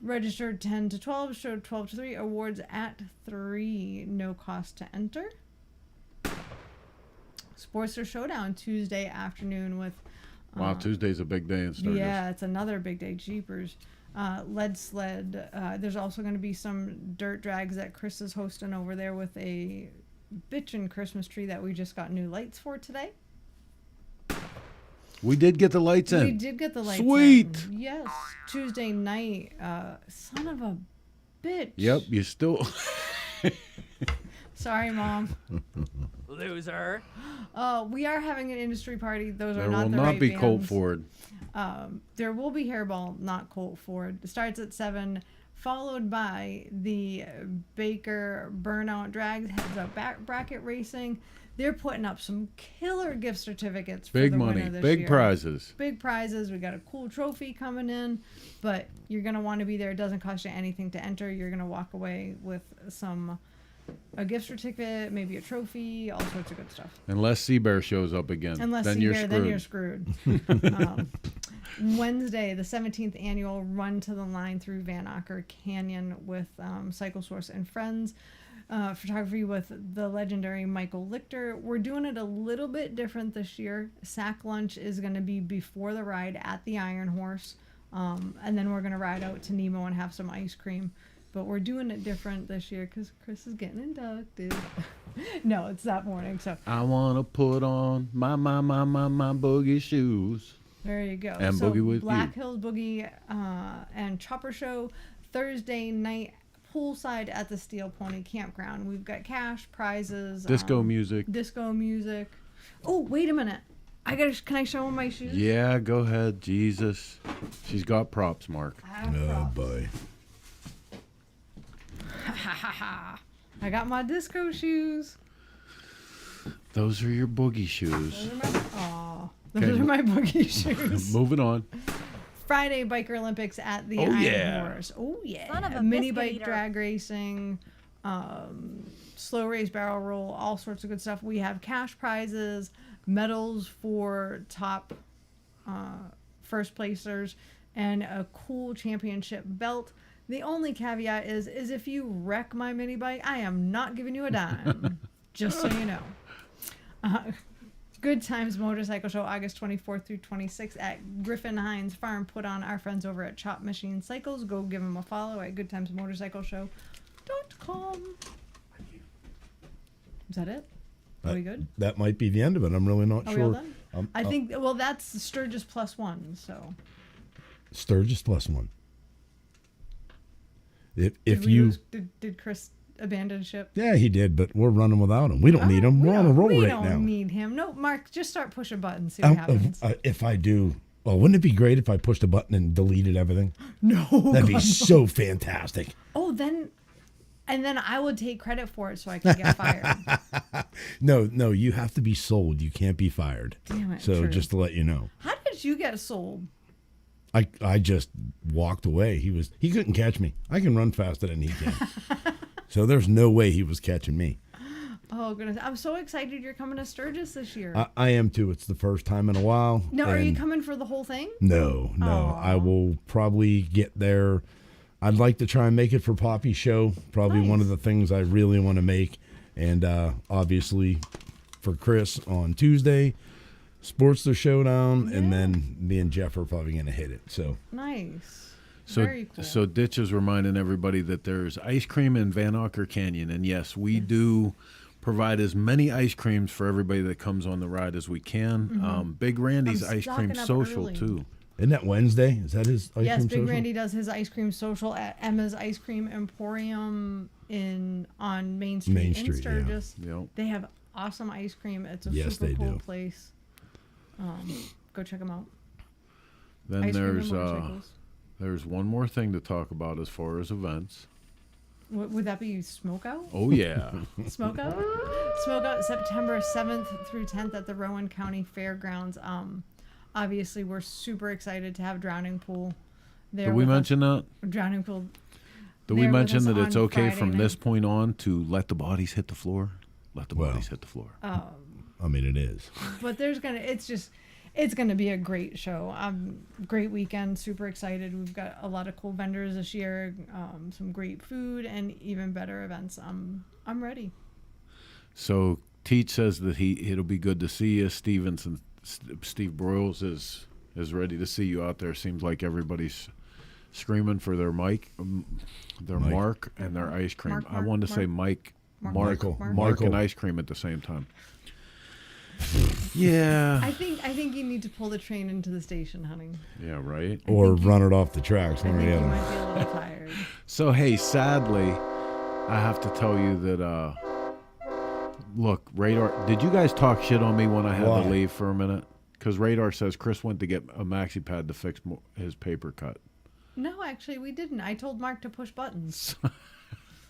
Registered 10 to 12, showed 12 to 3, awards at 3, no cost to enter. Sportster Showdown Tuesday afternoon with... wow, Tuesday's a big day in Sturgis. Yeah, it's another big day, jeepers. Lead sled. There's also going to be some dirt drags that Chris is hosting over there with a bitchin' Christmas tree that we just got new lights for today. We did get the lights in. We did get the lights Sweet. in. Yes. Tuesday night. Son of a bitch. Yep, you still... Sorry, Mom. Loser. We are having an industry party. Those there are not will the not right be bands. Colt Ford. There will be Hairball, not Colt Ford. It starts at 7, followed by the Baker Burnout Drags, heads up back bracket racing. They're putting up some killer gift certificates for Big the money, winner this big year. prizes. Big prizes. We got a cool trophy coming in, but you're going to want to be there. It doesn't cost you anything to enter. You're going to walk away with a gift certificate, maybe a trophy, all sorts of good stuff. Unless Seabear shows up again. Unless then Seabear, you're screwed. then you're screwed. Wednesday, the 17th annual Run to the Line through Van Acker Canyon with Cycle Source and friends. Photography with the legendary Michael Lichter. We're doing it a little bit different this year. Sack lunch is going to be before the ride at the Iron Horse. And then we're going to ride out to Nemo and have some ice cream. But we're doing it different this year because Chris is getting inducted. No, it's that morning. So I want to put on my boogie shoes. there you go. And so boogie with Black you. Hills Boogie and Chopper Show Thursday night poolside at the Steel Pony Campground. We've got cash, prizes, Disco music. Oh, wait a minute. Can I show him my shoes? Yeah, go ahead. Jesus. She's got props, Mark. Oh, boy. I got my disco shoes. Those are your boogie shoes. Those are my boogie shoes. Moving on. Friday Biker Olympics at the Iron Horse. Oh yeah. Son of a Mini biscuit bike eater. drag racing, slow race barrel roll, all sorts of good stuff. We have cash prizes, medals for top first placers, and a cool championship belt. The only caveat is if you wreck my mini bike, I am not giving you a dime. Just so you know. Good Times Motorcycle Show, August 24th through 26th at Griffin Hines Farm, put on our friends over at Chop Machine Cycles. Go give them a follow at goodtimesmotorcycleshow.com. Is that it? Are we good? That might be the end of it. I'm really not Are sure. we all done? I think, well, that's Sturgis +1, so. Sturgis +1. If Did we you lose- did Chris abandon ship? Yeah, he did, but we're running without him. We don't need him. We're on a roll right now. We don't need him. No, Mark, just start pushing buttons, see what happens. If I do, well, wouldn't it be great if I pushed a button and deleted everything? No. That'd be God, so fantastic. Oh, then I would take credit for it so I can get fired. No, you have to be sold. You can't be fired. Damn it. So true. just to let you know. How did you get sold? I just walked away. He couldn't catch me. I can run faster than he can. So there's no way he was catching me. Oh, goodness. I'm so excited you're coming to Sturgis this year. I am too. It's the first time in a while. No, are you coming for the whole thing? No. Aww. I will probably get there. I'd like to try and make it for Poppy's show. Probably one of the things I really want to make. And obviously for Chris on Tuesday, Sportster Showdown, and then me and Jeff are probably going to hit it. So nice. So, Very cool. So Ditch is reminding everybody that there's ice cream in Van Auker Canyon. And yes, we do provide as many ice creams for everybody that comes on the ride as we can. Big Randy's Ice Cream Social, early. too. Isn't that Wednesday? Is that his ice cream social? Yes, Big Randy does his ice cream social at Emma's Ice Cream Emporium on Main Street in Sturgis. Yeah. Yep. They have awesome ice cream. It's a Yes, super they cool do. place. Go check them out. Then Ice cream and there's motorcycles. there's one more thing to talk about as far as events. Would that be Smokeout? Oh, yeah. Smokeout? Smokeout September 7th through 10th at the Rowan County Fairgrounds. Obviously, we're super excited to have Drowning Pool there. Did we mention that? Drowning Pool. Did we there with mention us that it's on okay Friday from night. this point on to let the bodies hit the floor? Let the bodies hit the floor. I mean, it is. But it's gonna be a great show. Great weekend. Super excited. We've got a lot of cool vendors this year. Some great food and even better events. I'm ready. So Teach says that it'll be good to see you. Steve Broyles is ready to see you out there. Seems like everybody's screaming for their Mark and their ice cream. I wanted to say Mark and ice cream at the same time. Yeah. I think you need to pull the train into the station, honey. Yeah, right. Or run it off the tracks. I One or think the you other. might be a little tired. So hey, sadly, I have to tell you that look, Radar, did you guys talk shit on me when I had Why? to leave for a minute? Because Radar says Chris went to get a maxi pad to fix his paper cut. No, actually, we didn't. I told Mark to push buttons.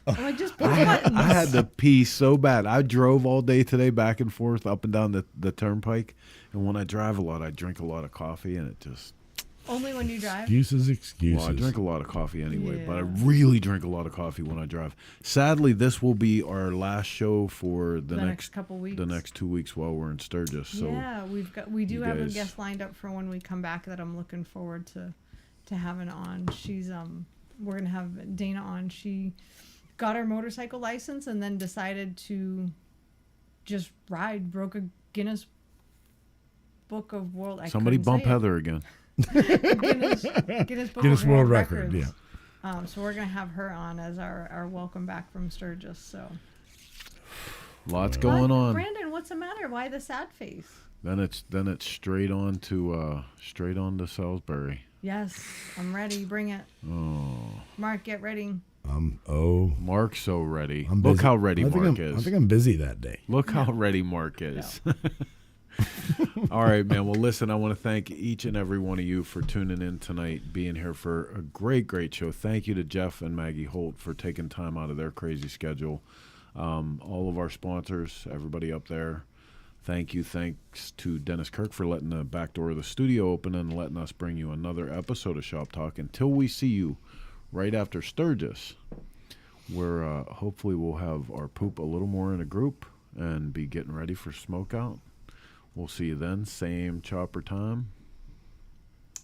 I'm like, just push buttons. I had to pee so bad. I drove all day today back and forth up and down the turnpike. And when I drive a lot, I drink a lot of coffee, and it just... Only when you drive? Excuses. Well, I drink a lot of coffee anyway, but I Yeah. really drink a lot of coffee when I drive. Sadly, this will be our last show for the next couple weeks. The next 2 weeks while we're in Sturgis. So Yeah, we do have a guys- guest lined up for when we come back that I'm looking forward to having on. She's we're gonna have Dana on. She got her motorcycle license and then decided to just ride. Broke a Guinness Book of World. somebody bump Heather again. Guinness Book Guinness of World Records. Record, yeah. So we're gonna have her on as our welcome back from Sturgis. So Lots going on. Brandon, what's the matter? Why the sad face? Then it's straight on to Salisbury. Yes, I'm ready. Bring it. Oh, Mark, get ready. Mark's so ready. I'm Look busy. how ready I think Mark I'm- is. I think I'm busy that day. Look how ready Mark is. All right, man. Well, listen, I want to thank each and every one of you for tuning in tonight, being here for a great show. Thank you to Jeff and Maggie Holt for taking time out of their crazy schedule. All of our sponsors, everybody up there, thank you. Thanks to Dennis Kirk for letting the back door of the studio open and letting us bring you another episode of Shop Talk. Until we see you right after Sturgis, where hopefully we'll have our poop a little more in a group and be getting ready for Smokeout. We'll see you then. Same chopper time.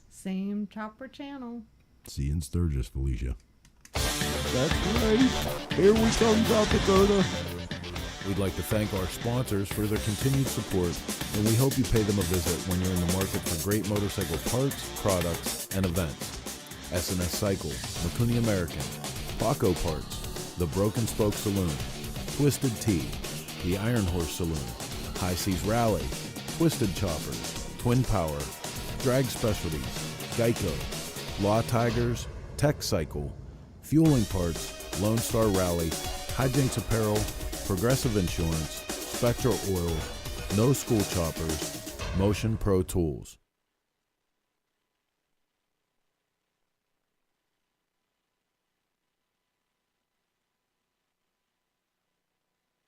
Same chopper channel. See you in Sturgis, Felicia. That's right. Here we come, South Dakota. We'd like to thank our sponsors for their continued support, and we hope you pay them a visit when you're in the market for great motorcycle parts, products, and events. S&S Cycle, Makuni American, Baco Parts, The Broken Spoke Saloon, Twisted Tea, The Iron Horse Saloon, High Seas Rally, Twisted Choppers, Twin Power, Drag Specialties, Geico, Law Tigers, Tech Cycle, Fueling Parts, Lone Star Rally, Hijinks Apparel, Progressive Insurance, Spectral Oil, No School Choppers, Motion Pro Tools.